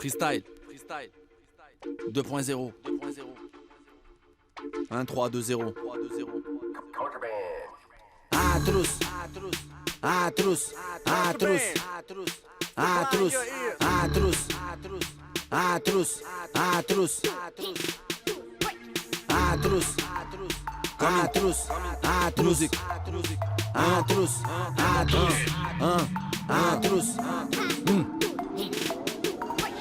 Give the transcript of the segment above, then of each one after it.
Freestyle 2.0 1, 3, 2, 0 Atrus Atrus Atrus Atrus Atrus Atrus Atrus Atrus Atrus Atrus Atrus Atrus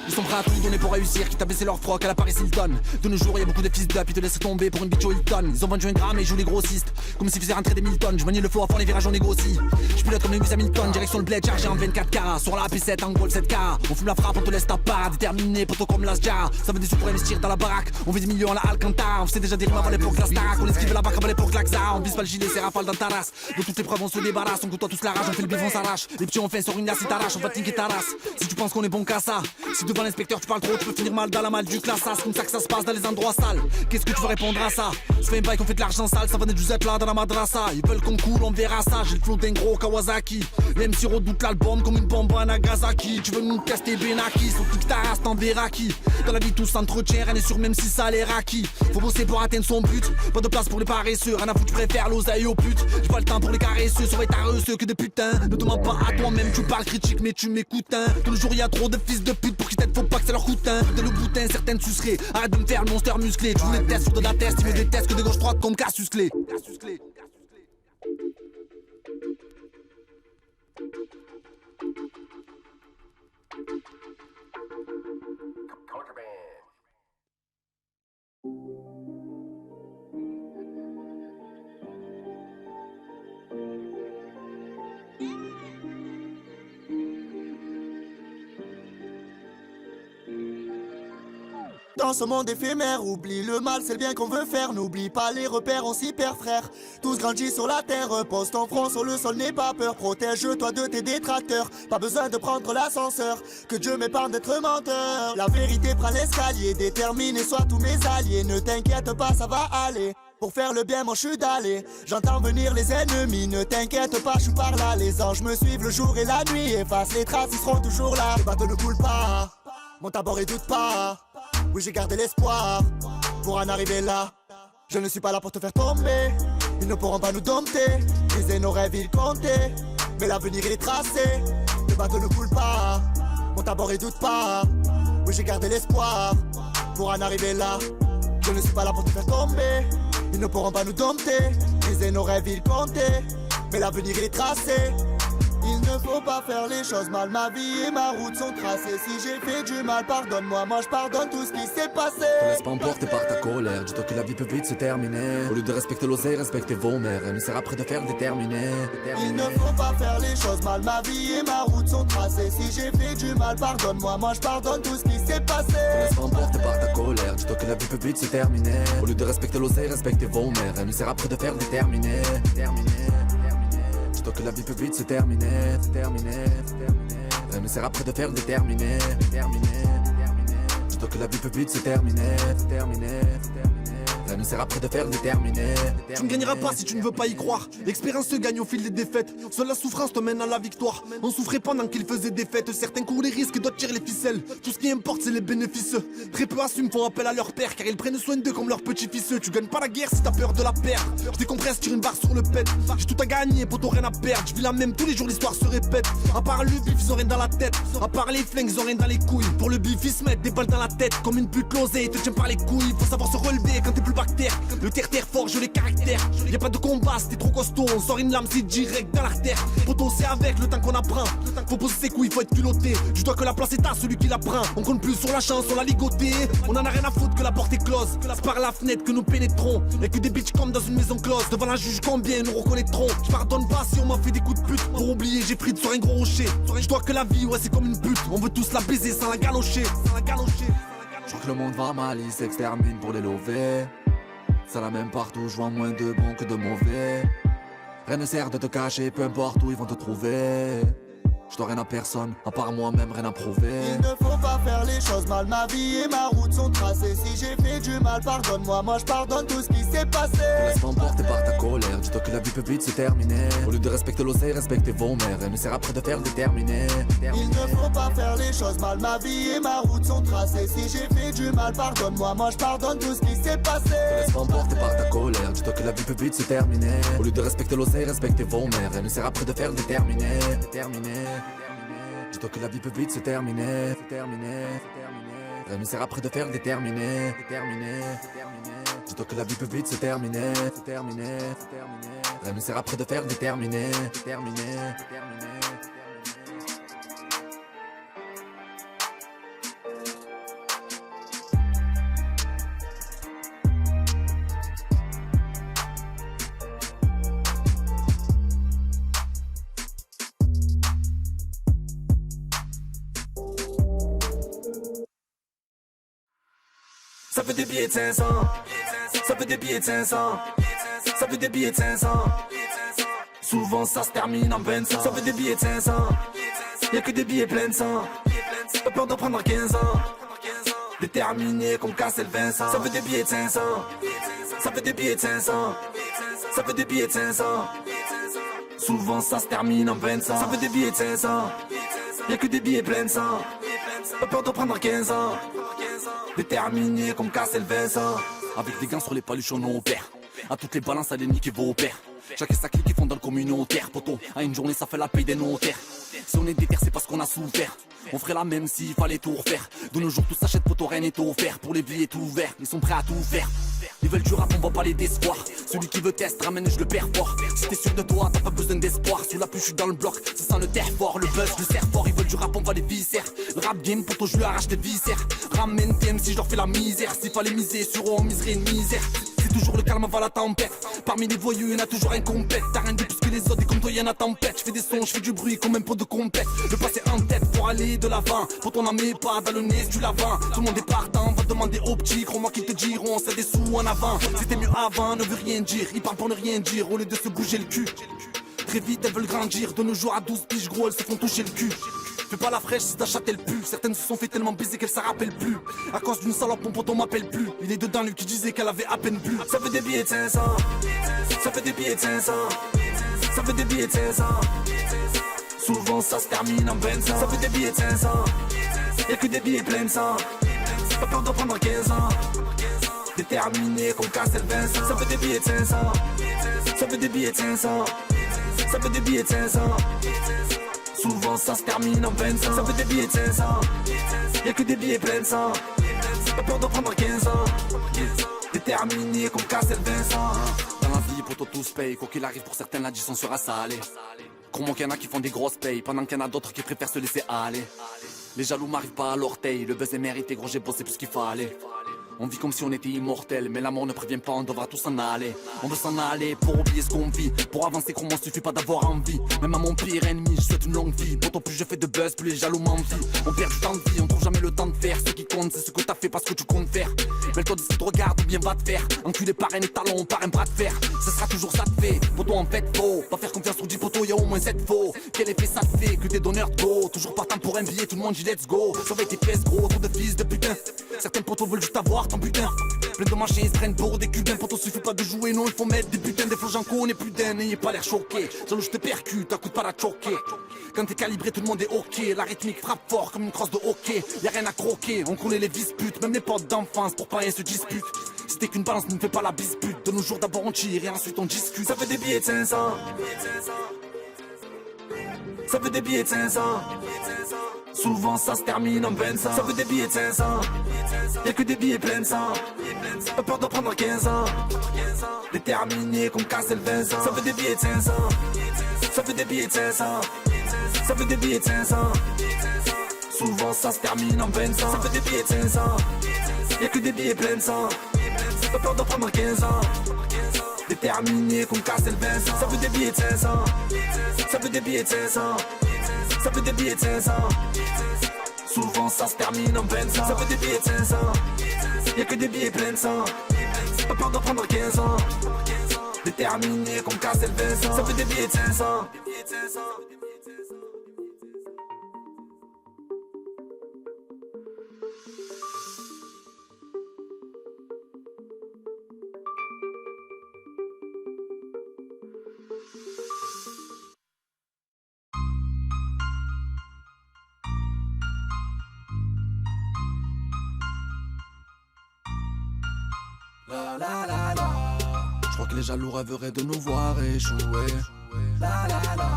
Ils sont prêts à tout donner pour réussir, quitte à baisser leur froc à la Paris Hilton. De nos jours, y'a beaucoup de fils d'up, ils te laissent tomber pour une bitch au Hilton. Ils ont vendu un gramme et jouent les grossistes, comme s'ils faisaient rentrer des Milton. Je manie le flow à fond les virages, on négocie. Je pilote comme Lewis Hamilton, direction le bled chargé en 24 carats. Sur la P7 en Golf 7K, on fume la frappe, on te laisse ta part. Déterminé, poteau comme Las Jar. Ça veut des sous pour investir dans la baraque. On veut des millions à la Alcantara. On sait déjà des rimes avant l'époque de la Starac. On esquive la barque avant l'époque de l'Axa. On vise pas le gilet, c'est rafale dans ta race. De toutes les preuves, on se débarrasse. On côtoie tous la rage, on fait le bif, on s'arrache. Les petits, on fait sur une glace, ils t'arrachent. On va tinker ta race. Si tu penses qu'on est bon qu'à ça, si devant l'inspecteur tu parles trop, tu peux finir mal dans la malle du classas. Comme ça que ça se passe dans les endroits sales. Qu'est-ce que tu veux répondre à ça? Ça fait un bail qu'on fait de l'argent sale, ça venait du Z là dans la madrasa. Ils veulent qu'on coule, on verra ça. J'ai le flow d'un gros Kawasaki. Les MC redoutent l'album comme une bombe à Nagasaki. Tu veux nous tester Benaki, son kick ta race t'en verras qui. Dans la vie tout s'entretient, rien n'est sûr même si ça a l'air acquis. Faut bosser pour atteindre son but, pas de place pour les paresseux. Rien à foutre, tu préfères l'oseille aux putes. J'ai pas le temps pour les caresseux, sauver ta ceux que des putains. Ne demande pas à toi-même, tu parles critique mais tu m'écoutes hein. Tous les jours y'a trop de fils de pute pour qu'ils t'aident, faut pas que ça leur coûte hein. Dès le boutin, certaines suceries, arrête de me faire le monster musclé. Tu voulais tester sur de la test, ils me détestent que de gauche droite comme Cassius Clay. Dans ce monde éphémère, oublie le mal, c'est le bien qu'on veut faire. N'oublie pas les repères, on s'y perd frère. Tous grandis sur la terre, pose ton front sur le sol, n'aie pas peur. Protège-toi de tes détracteurs, pas besoin de prendre l'ascenseur. Que Dieu m'épargne d'être menteur. La vérité prend l'escalier, détermine et sois tous mes alliés. Ne t'inquiète pas, ça va aller. Pour faire le bien, moi je suis d'aller. J'entends venir les ennemis, ne t'inquiète pas, je suis par là. Les anges me suivent le jour et la nuit. Efface les traces, ils seront toujours là. Le bateau ne coule pas, monte à bord et doute pas. Oui, j'ai gardé l'espoir pour en arriver là. Je ne suis pas là pour te faire tomber. Ils ne pourront pas nous dompter. Briser nos rêves, ils comptaient. Mais l'avenir, il est tracé. Le bateau ne coule pas, monte à bord et doute pas. Oui, j'ai gardé l'espoir pour en arriver là. Je ne suis pas là pour te faire tomber. Ils ne pourront pas nous dompter. Briser nos rêves, ils comptaient. Mais l'avenir, il est tracé. Il ne faut pas faire les choses mal, ma vie et ma route sont tracées. Si j'ai fait du mal, pardonne-moi, moi je pardonne tout ce qui s'est passé. Te laisse pas emporter par ta colère, dis-toi que la vie peut vite se terminer. Au lieu de respecter l'oseille, respectez vos mères. Elle ne sert après de faire déterminer. Il ne faut pas faire les choses mal, ma vie et ma route sont tracées. Si j'ai fait du mal, pardonne-moi, moi je pardonne tout ce qui s'est passé. Te laisse pas emporter par ta colère, dis-toi que la vie peut vite se terminer. Au lieu de respecter l'oseille, respectez vos mères. Elle ne sert après de faire déterminer. Dis-toi que la vie peut vite se terminer. Rien ne sert après de faire déterminer. Dis-toi que la vie peut vite se terminer. Rien ne sert après de faire déterminer. Tu ne gagneras pas si tu ne veux pas y croire. L'expérience se gagne au fil des défaites. Seule la souffrance te mène à la victoire. On souffrait pendant qu'ils faisaient des fêtes. Certains courent les risques, d'autres tirent les ficelles. Tout ce qui importe c'est les bénéfices. Très peu assument, font appel à leur père, car ils prennent soin d'eux comme leurs petits-fils. Tu gagnes pas la guerre si t'as peur de la perdre. Je décompresse, tire une barre sur le pet. J'ai tout à gagner, poto rien à perdre. Je vis la même tous les jours, l'histoire se répète. À part le bif, ils ont rien dans la tête. À part les flingues, ils ont rien dans les couilles. Pour le bif, ils se mettent des balles dans la tête. Comme une pute l'oseille, te tient par les couilles. Faut savoir se relever quand t'es plus bactère. Le terre forge les caractères. Y'a pas de combat, si t'es trop costaud. On sort une lame, c'est direct dans l'artère. Poto, c'est avec le temps qu'on apprend. Faut poser ses couilles, faut être culotté. Dis-toi que la place est à celui qui la prend. On compte plus sur la chance, on l'a ligoté. On en a rien à foutre que la porte est close. C'est par la fenêtre que nous pénétrons. Y'a que des bitches comme dans une maison close. Devant la juge, combien nous reconnaîtront. Je pardonne pas si on m'a fait des coups de pute. Pour oublier, j'ai pris sur un gros rocher. Dis-toi que la vie, ouais, c'est comme une pute. On veut tous la baiser sans la galocher. Je crois que le monde va mal, il s'extermine pour les lever. Ça la même partout, je vois moins de bons que de mauvais. Rien ne sert de te cacher, peu importe où ils vont te trouver. Je dois rien à personne, à part moi-même, rien à prouver. Il ne faut pas faire les choses mal, ma vie et ma route sont tracées. Si j'ai fait du mal, pardonne-moi, moi je pardonne tout ce qui s'est passé. Te laisse pas emporter par ta colère, dis-toi que la vie peut vite se terminer. Au lieu de respecter l'oseille, respectez vos mères. Elle ne sert après de faire déterminer. Il ne faut pas pas faire les choses mal. Ma vie et ma route sont tracées. Si j'ai fait du mal, pardonne-moi, moi je pardonne tout ce qui s'est passé. Laisse pas emporter par ta colère, dis-toi que la vie peut vite se terminer. Au lieu de respecter l'oseille, respectez vos mères. Elle ne sert après de faire déterminer. Dis-toi que la vie peut vite se terminer. Elle ne sert après de faire déterminer. Dis-toi que la vie peut vite se terminer. Elle ne sert après de faire déterminer. Ça fait des billets de 500. Ça fait des billets de 500. Ça fait des billets de 500. Souvent ça se termine en 25. Ça fait des billets de 500. Y'a que des billets pleins de sang. Pas peur d'en prendre 15 ans. Déterminé comme casser le Vincent. Ça fait des billets de 500. Ça fait des billets de 500. Ça fait des billets de 500. Souvent ça se termine en 25. Ça fait des billets de 500. Y'a que des billets pleins de sang. Pas peur d'en prendre 15 ans. Déterminé comme casser le Vincent. Avec des gants sur les paluchons nos verts. À toutes les balances, allez niquer vos pères. Chacun sa clique qui font dans le communautaire. Poto, à une journée ça fait la paye des notaires. Si on est déter, c'est parce qu'on a souffert. On ferait la même s'il fallait tout refaire. De nos jours tout s'achète, poto, rien n'est offert. Pour les billets tout ouvert, ils sont prêts à tout faire. Ils veulent du rap, on va pas les décevoir. Celui qui veut test, ramène et je le perds fort. Si t'es sûr de toi, t'as pas besoin d'espoir. Sous la pluie, je suis dans le bloc, ça sent le terre fort. Le buzz, le serre fort, ils veulent du rap, on va les viscères. Le rap game, poto, je lui arrache des viscères. Ramène TM si je leur fais la misère. S'il fallait miser sur eux, on miserait une misère. C'est toujours le calme avant la tempête. Parmi les voyous, y'en a toujours un compète. T'as rien de plus que les autres, et comme toi, y'en a tempête. Je fais des sons, je fais du bruit comme un pot de compète. Le passé en tête pour aller de l'avant. Faut on n'en met pas dans le nez, tu l'avant. Tout le monde est partant, va demander aux petits. Crois-moi qu'ils te diront, c'est des sous en avant. C'était mieux avant, ne veut rien dire. Ils parlent pour ne rien dire, au lieu de se bouger le cul. Très vite, elles veulent grandir. De nos jours à 12 piges, gros, elles se font toucher le cul. Fais pas la fraîche si ta chatte elle pue. Certaines se sont fait tellement baiser qu'elles s'en rappellent plus. À cause d'une salope, mon pote on m'appelle plus. Il est dedans lui qui disait qu'elle avait à peine bu. Ça fait des billets de 500. Ça fait des billets de 500. Ça fait des billets de 500. Souvent ça se termine en 25. Ça fait des billets de 500. Y'a que des billets pleins de sang. Pas peur d'en prendre 15 ans. Déterminé comme casser le Vincent. Ça fait des billets de 500. Ça fait des billets de 500. Ça fait des billets de 500. Souvent ça se termine en 25. Ça fait des billets de 500. Y'a que des billets pleins de sang. Pas peur d'en prendre 15 ans. Déterminé comme casser le Vincent. Dans la vie, poto, tout se paye. Quoi qu'il arrive, pour certains, l'addition sera salée. Crois-moi qu'il y en a qui font des grosses payes, pendant qu'il y en a d'autres qui préfèrent se laisser aller. Les jaloux m'arrivent pas à l'orteil. Le buzz est mérité, gros, j'ai bossé plus qu'il fallait. On vit comme si on était immortel, mais la mort ne prévient pas, on devra tous s'en aller. On veut s'en aller pour oublier ce qu'on vit. Pour avancer, crois-moi, suffit pas d'avoir envie. Même à mon pire ennemi, je souhaite une longue vie. Pourtant plus je fais de buzz, plus les jaloux m'envient. On perd du temps de vie, on trouve jamais le temps de faire. Ce qui compte, c'est ce que t'as fait, pas ce que tu comptes faire. Mêle-toi de ce qui te regarde ou bien va te faire. Enculé par un étalon, par un bras de fer. Ce sera toujours ça te fait, poto en fait faux. Pas faire confiance sur 10 potos, y'a au moins 7 faux. Quel effet ça te fait que des donneurs de go. Toujours partant pour un billet, tout le monde dit let's go. Sauve tes fesses gros, trop de fils de putain. Certains potos veulent juste avoir ton putain. Plein de machins, ils se prennent pour des cubains. Potos suffit pas de jouer, non il faut mettre des putains. Des flots j'en connais plus d'un, n'ayez pas l'air choqué. Jaloux je te percute, t'as coup pas la choquer. Quand t'es calibré tout le monde est ok. La rythmique frappe fort comme une crosse de hockey. Y'a rien à croquer, on connaît les disputes. Même les potes d'enfance pour pas rien se disputent. Si t'es qu'une balance, ne fais pas la dispute. De nos jours d'abord on tire et ensuite on discute. Ça fait des billets de 500. Ça fait des billets de 500. Souvent ça se termine en 25. Ça fait des billets de 500. Y'a que des billets pleins de sang. Pas peur d'en prendre 15 ans. Déterminé comme casser le Vincent. Ça fait des billets de 500. Ça fait des billets de 500. Ça fait des billets de 500. Souvent ça se termine en 25. Ça fait des billets de 500. Y'a que des billets pleins de sang. Pas peur d'en prendre 15 ans. Déterminé comme casser le Vincent. Ça fait des billets de 500. Ça fait des billets de 500. Ça fait des billets de 500. Souvent ça se termine en 25. Ça fait des billets de 500. Y'a que des billets pleins de sang. Pas peur d'en prendre 15 ans. Déterminé comme casser le Vincent. Ça fait des billets de 500. La la la la. Je crois que les jaloux rêveraient de nous voir échouer. La la la.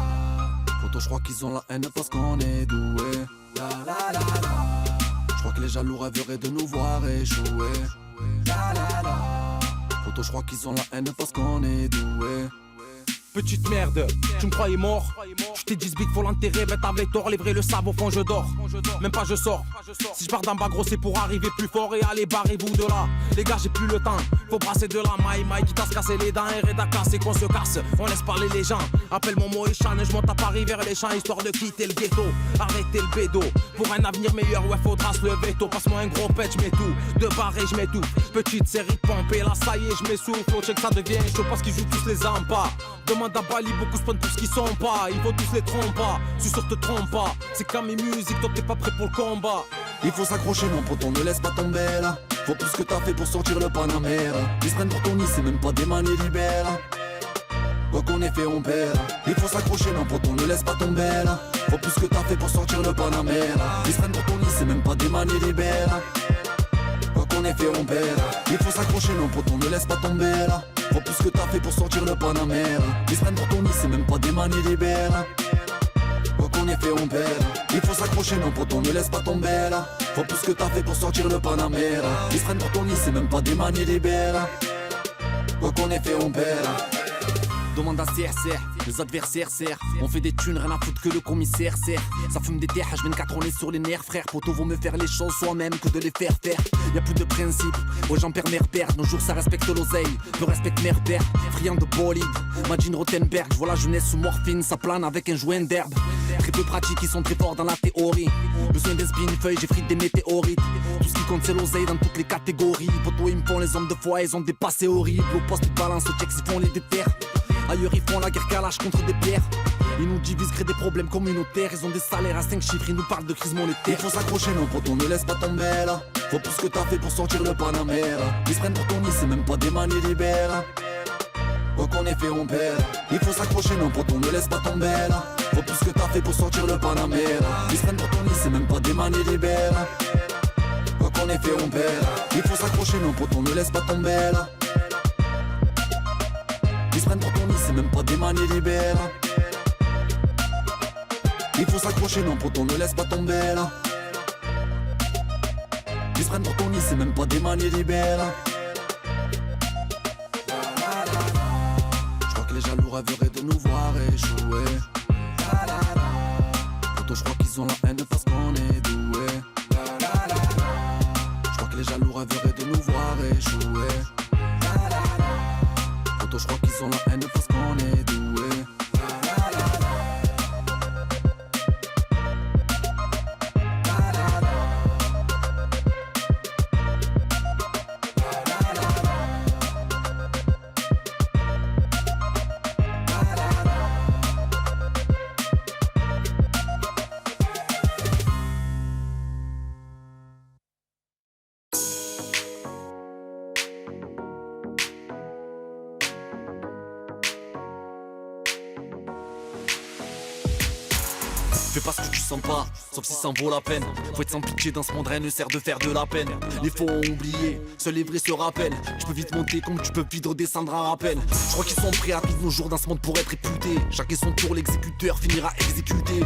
Poto, je crois qu'ils ont la haine parce qu'on est doué. La la la la. Je crois que les jaloux rêveraient de nous voir échouer. La la la. Poto, je crois qu'ils ont la haine parce qu'on est doué. Petite merde, tu me croyais mort. Je t'ai dit ce big faut l'enterrer, bête avec tort, les vrais le savent au fond je dors. Même pas je sors. Si je pars d'en bas gros c'est pour arriver plus fort et aller barrez-vous de là. Les gars j'ai plus le temps, faut brasser de la maille qui t'a se casser les dents et Reda casse et qu'on se casse. On laisse parler les gens, appelle mon mot et Chan, je monte à Paris vers les champs histoire de quitter le ghetto. Arrêtez le bédo, pour un avenir meilleur ouais faudra se lever tôt. Passe-moi un gros pet, je mets tout, de barre et je mets tout. Petite série de pompes et là ça y est je m'essouffle. Au check ça devient chaud parce qu'ils jouent tous les ampas. Demande à Bali, beaucoup spawn pour ce qu'ils sont pas. Ils vont tous les trompas, suis sûr te trompe pas. C'est comme mes musiques, toi t'es pas prêt pour le combat. Il faut s'accrocher mon pote, on ne laisse pas tomber là. Faut plus que t'as fait pour sortir le Panamera. Ils se prennent pour ton nid, c'est même pas des manies libères. Quoi qu'on ait fait on perd. Il faut s'accrocher mon pote, on ne laisse pas tomber là. Faut plus que t'as fait pour sortir le Panamera. Ils se prennent pour ton nid, c'est même pas des manies libères. Quoi qu'on ait fait on perd. Il faut s'accrocher mon pote, on ne laisse pas tomber là. Faut plus que t'as fait pour sortir le Panamera. Ils se prennent pour ton nid, c'est même pas des manies libères. Quoi qu'on ait fait on perd. Il faut s'accrocher non pote, on ne laisse pas tomber là. Faut plus que t'as fait pour sortir le Panamera. Ils se prennent pour ton nid, c'est même pas des manies libères. Quoi qu'on ait fait on perd. Demande à CRCR, les adversaires serrent. On fait des thunes, rien à foutre que le commissaire sert. Ça fume des terres, H24 on est sur les nerfs frère. Poto vaut me faire les choses soi-même que de les faire faire. Y'a plus de principe, ouais j'en perds mère père. Nos jours ça respecte l'oseille, je respecte mère père. Friand de bolide, Magine Rothenberg. Je vois la jeunesse sous morphine, ça plane avec un joint d'herbe. Très peu pratiques, ils sont très forts dans la théorie. Besoin des spin feuilles, j'ai frites des météorites. Tout ce qui compte c'est l'oseille dans toutes les catégories. Poto ils me font les hommes de foi, ils ont des passés horribles. Au poste ils balancent au check, ils font les déterres. Ailleurs ils font la guerre calage contre des pierres. Ils nous divisent, créent des problèmes communautaires. Ils ont des salaires à 5 chiffres, ils nous parlent de crise monétaire. Il faut s'accrocher non pote, on ne laisse pas tomber là. Faut plus que t'as fait pour sortir le Panamera. Ils se prennent pour ton nid, c'est même pas des manies libères. Quoi qu'on ait fait on perd. Il faut s'accrocher non pote, on ne laisse pas tomber là. Faut plus que t'as fait pour sortir le Panamera. Ils se prennent pour ton nid, c'est même pas des manies libères. Quoi qu'on ait fait on perd. Il faut s'accrocher non pote, on ne laisse pas tomber là. Ils se prennent pour ton nid, c'est même pas des manies libères. Il faut s'accrocher, non pote, on ne laisse pas tomber là. Ils se prennent pour ton nid, c'est même pas des manies libères. Je crois que les jaloux rêveraient de nous voir échouer. Poto, je crois qu'ils ont la haine parce qu'on est doué. Je crois que les jaloux rêveraient de nous voir échouer. Poto, je crois qu'ils ont la haine parce qu'on est doué. Fais pas ce que tu sens pas, sauf si ça en vaut la peine. Faut être sans pitié dans ce monde, rien ne sert de faire de la peine. Les faux ont oublié, seuls les vrais se rappellent. Tu peux vite monter comme tu peux vite redescendre à rappel. Je crois qu'ils sont prêts à vivre nos jours dans ce monde pour être réputés. Chacun son tour, l'exécuteur finira exécuté.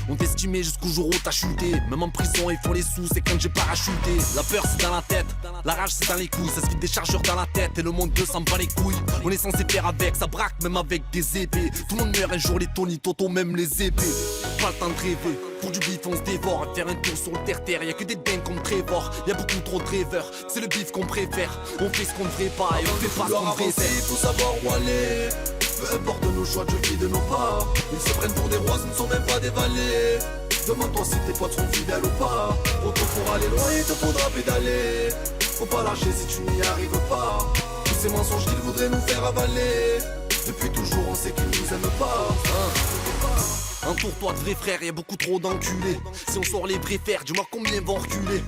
On t'estimait jusqu'au jour où t'as chuté. Même en prison ils font les sous, c'est quand j'ai parachuté. La peur c'est dans la tête, la rage c'est dans les couilles. Ça se vide des chargeurs dans la tête et le monde de s'en bat les couilles. On est censé faire avec, ça braque même avec des épées. Tout le monde meurt un jour, les Tony Toto, même les épées. Pas le temps de rêver, pour du bif on se dévore. Faire un tour sur le terre-terre, y'a que des dingues comme Trevor. Y'a beaucoup trop de rêveurs, c'est le bif qu'on préfère. On fait ce qu'on ne ferait pas et on fait pas ce qu'on devrait faire. Faut savoir où aller. Peu importe nos choix de vie de nos pas. Ils se prennent pour des rois, ce ne sont même pas des valets. Demande-toi si tes potes sont fidèles ou pas. Autant pour aller loin, il te faudra pédaler. Faut pas lâcher si tu n'y arrives pas. Tous ces mensonges qu'ils voudraient nous faire avaler. Depuis toujours on sait qu'ils nous aiment pas. Entoure-toi de vrais frères, y'a beaucoup trop d'enculés. Si on sort les vrais frères, dis-moi combien vont reculer.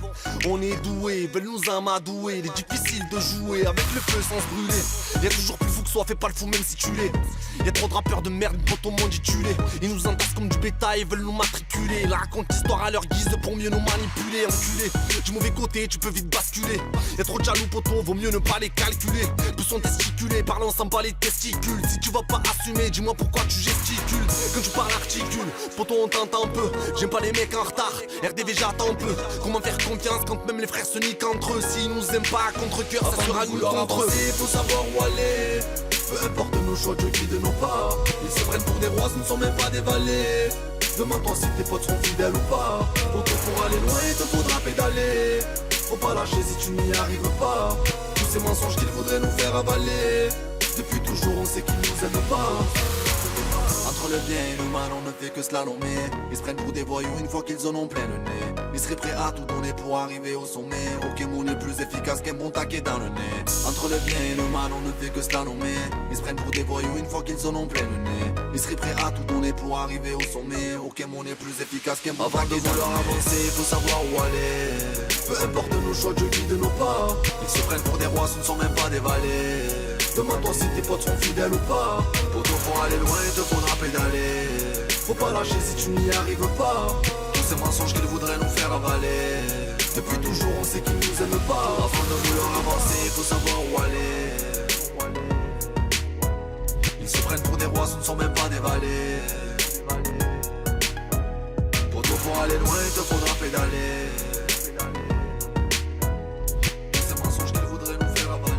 On est doués, veulent nous amadouer. Il est difficile de jouer avec le feu sans se brûler. Y'a toujours plus fou que soif et pas le fou même si tu l'es. Y'a trop de rappeurs de merde, poto monde titulé. Ils nous entassent comme du bétail, ils veulent nous matriculer. Ils racontent l'histoire à leur guise pour mieux nous manipuler. Enculé, du mauvais côté tu peux vite basculer. Y'a trop de jaloux poto, vaut mieux ne pas les calculer. Tous sont testiculés, parlant sans pas les testicules. Si tu vas pas assumer, dis-moi pourquoi tu gesticules. Quand tu parles articule, poto on t'entend un peu. J'aime pas les mecs en retard, RDV j'attends un peu. Comment faire confiance quand même les frères se niquent entre eux. S'ils nous aiment pas à contre-cœur, ça sera nous contre eux. Faut savoir où aller. Peu importe nos choix, Dieu guide nos pas. Ils se prennent pour des rois, ce ne sont même pas des valets. Demande-toi si tes potes sont fidèles ou pas. Pour aller loin, il te faudra pédaler. Faut pas lâcher si tu n'y arrives pas. Tous ces mensonges qu'ils voudraient nous faire avaler. Depuis toujours on sait qu'ils nous aiment pas. Entre le bien et le mal, on ne fait que slalomer. Ils se prennent pour des voyous une fois qu'ils en ont plein le nez. Ils seraient prêts à tout donner pour arriver au sommet. Pokémon est plus efficace qu'un bon taquet dans le nez. Entre le bien et le mal, on ne fait que slalomer. Ils se prennent pour des voyous une fois qu'ils en ont plein le nez. Ils seraient prêts à tout donner pour arriver au sommet. Pokémon est plus efficace qu'un bon taquet dans le nez. Avant de vouloir avancer, faut savoir où aller. Peu importe nos choix, Dieu guide nos pas. Ils se prennent pour des rois, ce ne sont même pas des valets. Demande-toi si tes potes sont fidèles ou pas. Pour aller loin, il te faudra pédaler. Faut pas lâcher si tu n'y arrives pas. Tous ces mensonges qu'ils voudraient nous faire avaler. Depuis toujours on sait qu'ils nous aiment pas. Avant de vouloir avancer, il faut savoir où aller. Ils se prennent pour des rois, ce ne sont même pas des valets. Pour aller loin, il te faudra pédaler. Ces mensonges qu'ils voudraient nous faire avaler.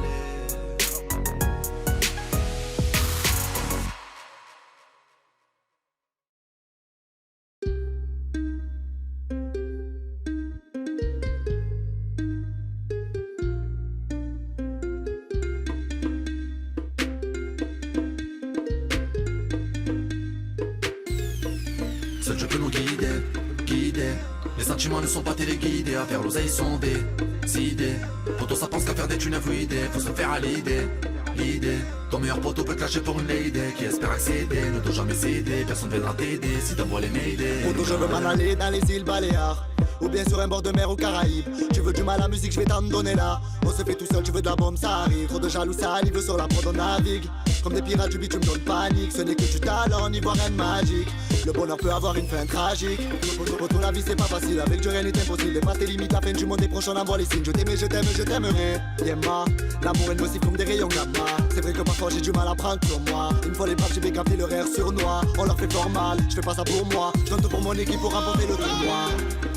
Seul Dieu peut nous guider, guider. Les sentiments ne sont pas téléguidés. À faire l'oseille sont des idées. Poto ça pense qu'à faire des thunes idées. Faut se faire à l'idée, l'idée. Ton meilleur poteau peut te lâcher pour une lady qui espère accéder, ne doit jamais céder. Personne ne viendra t'aider si t'envoies les m'aider. Poto, je veux m'en aller dans les îles Baléares, ou bien sur un bord de mer aux Caraïbes. Tu veux du mal à la musique, je vais t'en donner là. On se fait tout seul, tu veux de la bombe, ça arrive. Trop de jaloux, ça arrive sur la prod, on navigue. Comme des pirates du bitume, donne panique. Ce n'est que du talent, ivoirienne magique. Le bonheur peut avoir une fin tragique. Poto, la vie c'est pas facile, avec du rien n'est impossible. Dépasse tes limites, la fin du monde est proche, on envoie les signes. Je t'aimais, je t'aime, je t'aimerai. Yéma, l'amour est nocif comme des rayons gamma. C'est vrai que parfois j'ai du mal à prendre sur moi. Une fois les braves, j'ai vais graver le rire sur noix. On leur fait fort mal, je fais pas ça pour moi. Je donne tout pour mon équipe pour remporter le tournoi.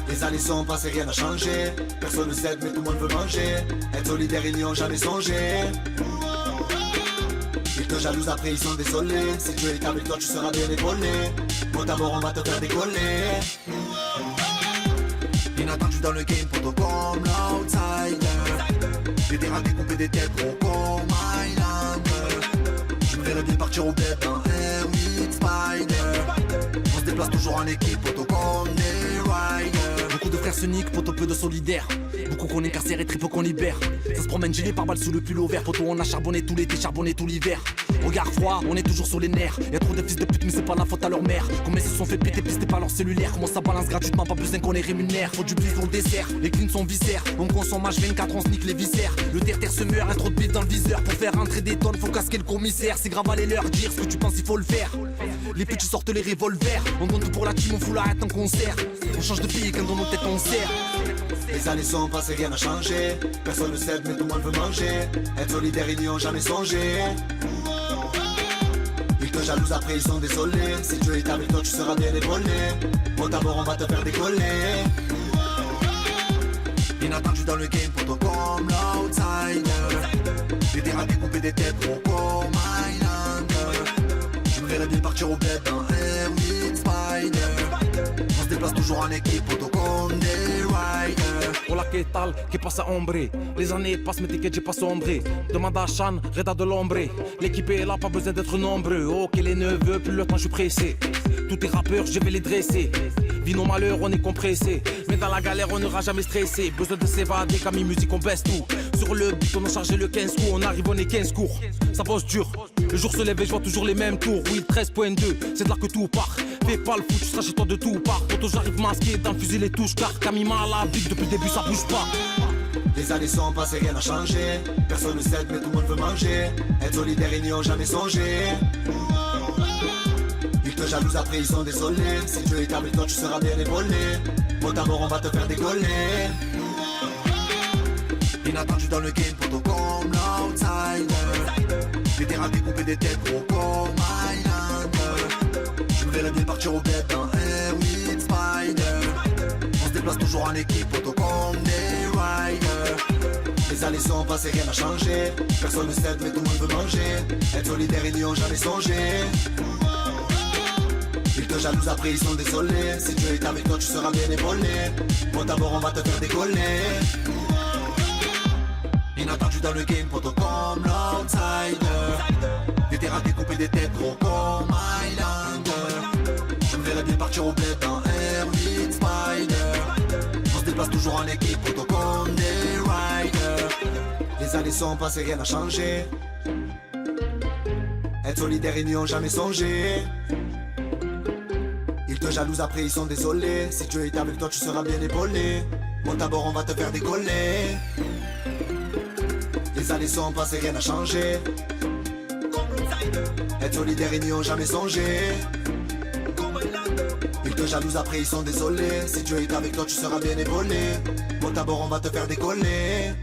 Les années sont passées, rien n'a changé. Personne ne cède, mais tout le monde veut manger. Être solidaire, ils n'y ont jamais songé. Ils te jalousent après, ils sont désolés. Si Dieu est avec toi, tu seras bien épaulé. Bon d'abord, on va te faire décoller. Inattendu dans le game, poto comme l'outsider. J'ai des rats découpés des têtes gros comme Highlander. Je me verrais bien partir au bled d'un R8 Spider. On se déplace toujours en équipe, poto comme des riders. Beaucoup de frères se niquent, poto peu de solidaires. Beaucoup qu'on incarcère et très peu qu'on libère. Ça se promène gilet par balle sous le pull au vert. Poto on a charbonné tout l'été, charbonné tout l'hiver. Regard froid, on est toujours sur les nerfs. Y'a trop de fils de pute mais c'est pas la faute à leur mère. Comment ils se sont fait péter pistés par leur cellulaire. Comment ça balance gratuitement, pas besoin qu'on les rémunère. Faut du bif pour le dessert, les cleans sont viscères. On consomme H24, on se nique les viscères. Le terre-terre se meurt, y'a trop de bif dans le viseur. Pour faire rentrer des tonnes, faut casquer le commissaire. C'est grave, allez leur dire ce que tu penses, il faut le faire. Les petits sortent les revolvers. On donne tout pour la team, on fout l'arrête en concert. On change de pays quand dans nos têtes on sert. Les années sont passées, rien n'a changé. Personne ne cède, mais tout le monde veut manger. Être solidaire, ils n'y ont jamais songé. Ils te jalousent après, ils sont désolés. Si Dieu est avec toi, tu seras bien épaulé. Bon d'abord, on va te faire décoller. Inattendu dans le game, poto comme l'outsider. J'ai des rats découpés des têtes gros comme Highlander. Je me verrais bien partir au bled d'un R8 Spider. On se déplace toujours en équipe, poto comme des riders. Hola, ¿qué tal? ¿Qué pasa, hombre? Les années passent, mais t'inquiète, j'ai pas sombré. Demande à Chan, Reda de l'ombre. L'équipe est là, pas besoin d'être nombreux. Ok, les neveux, plus le temps, je suis pressé. Tous tes rappeurs, je vais les dresser. Vis nos malheurs, on est compressé. Mais dans la galère, on n'aura jamais stressé. Besoin de s'évader, Camille Musique, on baisse tout. Sur le but, on a chargé le 15 coups. On arrive, on est 15 cours. Ça bosse dur. Le jour se lève et je vois toujours les mêmes tours. Oui, 13.2, c'est de là que tout part. Fais pas le foot, tu seras chez toi de tout part. Poto, j'arrive masqué dans le fusil les touches. Car Camille m'a la bite, depuis le début ça bouge pas. Les années sont passées, rien n'a changé. Personne ne cède mais tout le monde veut manger. Être solidaire ils n'y ont jamais songé. Ils te jalousent après ils sont désolés. Si Dieu est avec toi tu seras bien épaulé. Mot à mort on va te faire décoller. Inattendu dans le game poto comme l'outsider. Des terrains découpés des têtes gros comme Highlander. Je me verrais bien partir au bled dans Air with Spider. On se déplace toujours en équipe poto comme des riders. Les années sont passées, rien n'a changé. Personne ne cède mais tout le monde veut manger. Être solidaire ils n'y ont jamais songé. Ils te jalousent après ils sont désolés. Si Dieu est avec toi tu seras bien épaulé. Bon d'abord on va te faire décoller. Inattendu dans le game poto comme l'outsider. Des terrains découpés des têtes gros comme Highlander. Je me verrais bien partir au bled dans Air with Spider. On se déplace toujours en équipe poto comme des riders. Les années sont passées, rien n'a changé. Être solidaire ils n'y ont jamais songé. Ils te jalousent après ils sont désolés. Si Dieu est avec toi tu seras bien épaulé. Bon d'abord on va te faire décoller. Les années sont passées, rien n'a changé. Être solidaire ils n'y ont jamais songé. Ils te jalousent après ils sont désolés. Si Dieu est avec toi tu seras bien épaulé. Bon d'abord on va te faire décoller.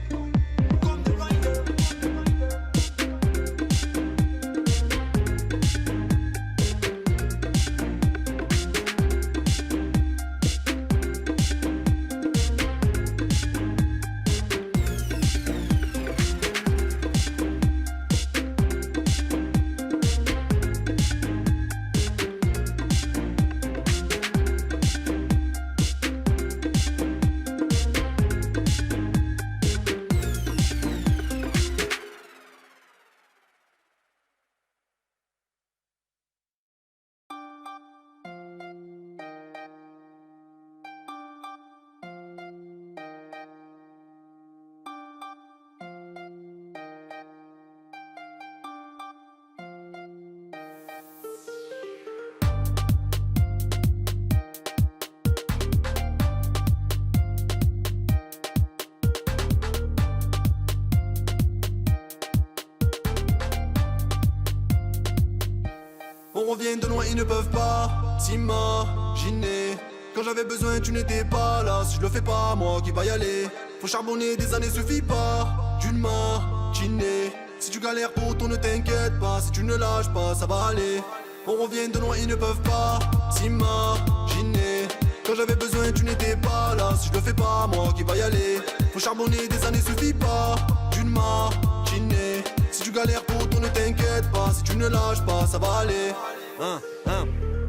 On revient de loin, ils ne peuvent pas s'imaginer. Quand j'avais besoin, tu n'étais pas là. Si je le fais pas, moi qui va y aller. Faut charbonner, des années suffit pas d'une matinée. Si tu galères pour ton, ne t'inquiète pas. Si tu ne lâches pas, ça va aller. On revient de loin, ils ne peuvent pas s'imaginer. Quand j'avais besoin, tu n'étais pas là. Si je le fais pas, moi qui va y aller. Faut charbonner, des années suffit pas d'une matinée. Si tu galères pour ton, ne t'inquiète pas. Si tu ne lâches pas, ça va aller.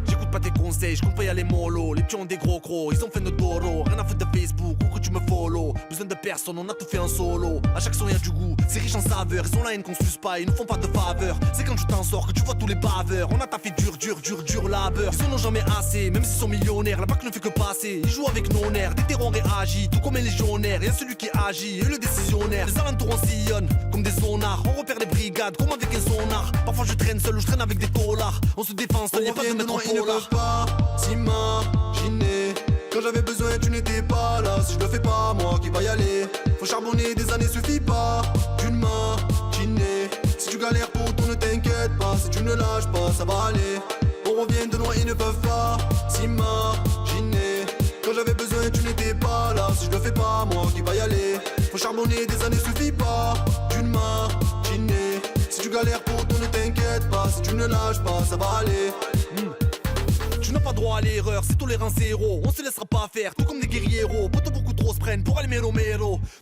J'écoute pas tes conseils, je compte pas y aller mollo. Les petits ont des gros crocs, ils ont fait notre doro. Rien à foutre de Facebook ou que tu me follow. Besoin de personne, on a tout fait en solo. À chaque son y'a du goût, c'est riche en saveur. Ils ont la haine qu'on suce pas, ils nous font pas de faveur. C'est quand tu t'en sors que tu vois tous les baveurs. On a taffé dur labeur. Ils en ont jamais assez, même s'ils sont millionnaires. La BAC ne fait que passer, ils jouent avec nos nerfs. Des terrors réagis, tout comme un légionnaire. Y'a celui qui agit et le décisionnaire. Les alentours on sillonne comme des zonards. On repère les brigades comme avec un sonar. Parfois je traîne seul ou je traîne avec des taulards. On se défend seul, y'a pas de mettre en ils ne peuvent pas s'imaginer. Quand j'avais besoin tu n'étais pas là. Si je le fais pas, moi qui va y aller. Faut charbonner, des années suffit pas d'une matinée. Si tu galères pour ton, ne t'inquiète pas. Si tu ne lâches pas, ça va aller. On revient de loin, ils ne peuvent pas s'imaginer. Quand j'avais besoin tu n'étais pas là. Si je le fais pas, moi qui va y aller. Faut charbonner, des années suffit pas d'une matinée. Si tu galères pour ton, ne t'inquiète pas. Si tu ne lâches pas, ça va aller. Tu n'as pas droit à l'erreur, c'est tolérance zéro. On se laissera pas faire, tout comme des guerrieros. Poto beaucoup trop se prennent pour aller mélo.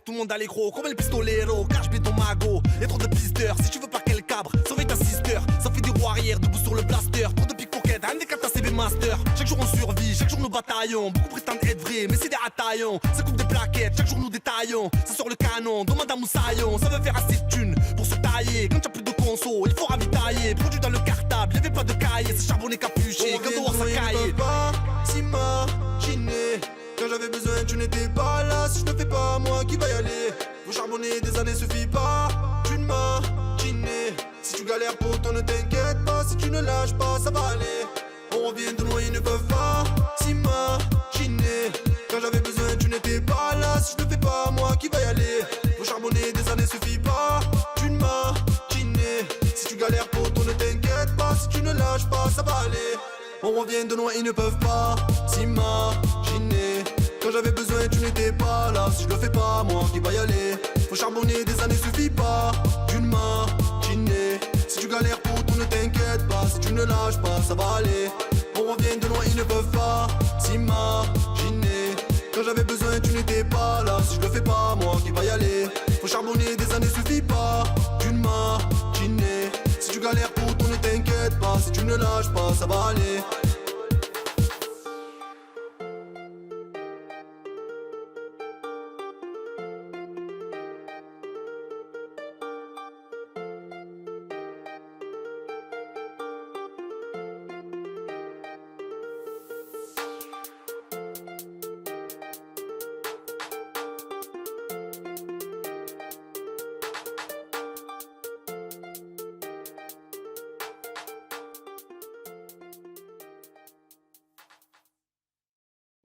Tout le monde a les gros, comme les pistoleros. Cache ton mago, y'a trop de pisteurs. Si tu veux pas qu'elle cabre, surveille ta sister. Ça fait des roues arrière, debout sur le blaster. Trop de pickpocket, un des 4 CB master. Chaque jour on survit, chaque jour nous bataillons. Beaucoup prétendent être vrais, mais c'est des rataillons. Ça coupe des plaquettes, chaque jour nous détaillons. Ça sort le canon, demande à Moussaillon. Ça veut faire assez de thunes pour se tailler. Quand t'as plus de conso, il faut ravitailler. Produit dans le cartable, y'avait pas de cahier. C'est charbonné capuché, quand dehors ça caille. Ils ne peuvent pas s'imaginer. Quand j'avais besoin tu n'étais pas là. Si je ne fais pas, moi qui va y aller. Faut charbonner, des années suffit pas d'une matinée. Si tu galères pour ton, ne t'inquiète pas. Si tu ne lâches pas, ça va aller. On revient de loin, ils ne peuvent pas s'imaginer. Quand j'avais besoin tu n'étais pas là. Si je ne fais pas, moi qui va y aller. revient de loin, ils ne peuvent pas s'imaginer. Quand j'avais besoin, tu n'étais pas là. Si je le fais pas, moi qui va y aller. Faut charbonner, des années suffit pas d'une matinée. Si tu galères pour tout, ne t'inquiète pas. Si tu ne lâches pas, ça va aller. On revient de loin, ils ne peuvent pas s'imaginer. Quand j'avais besoin, tu n'étais pas là. Si je le fais pas, moi qui va y aller. Faut charbonner, des années suffit pas d'une matinée. Si tu galères pour tout, ne t'inquiète pas. Si tu ne lâches pas, ça va aller.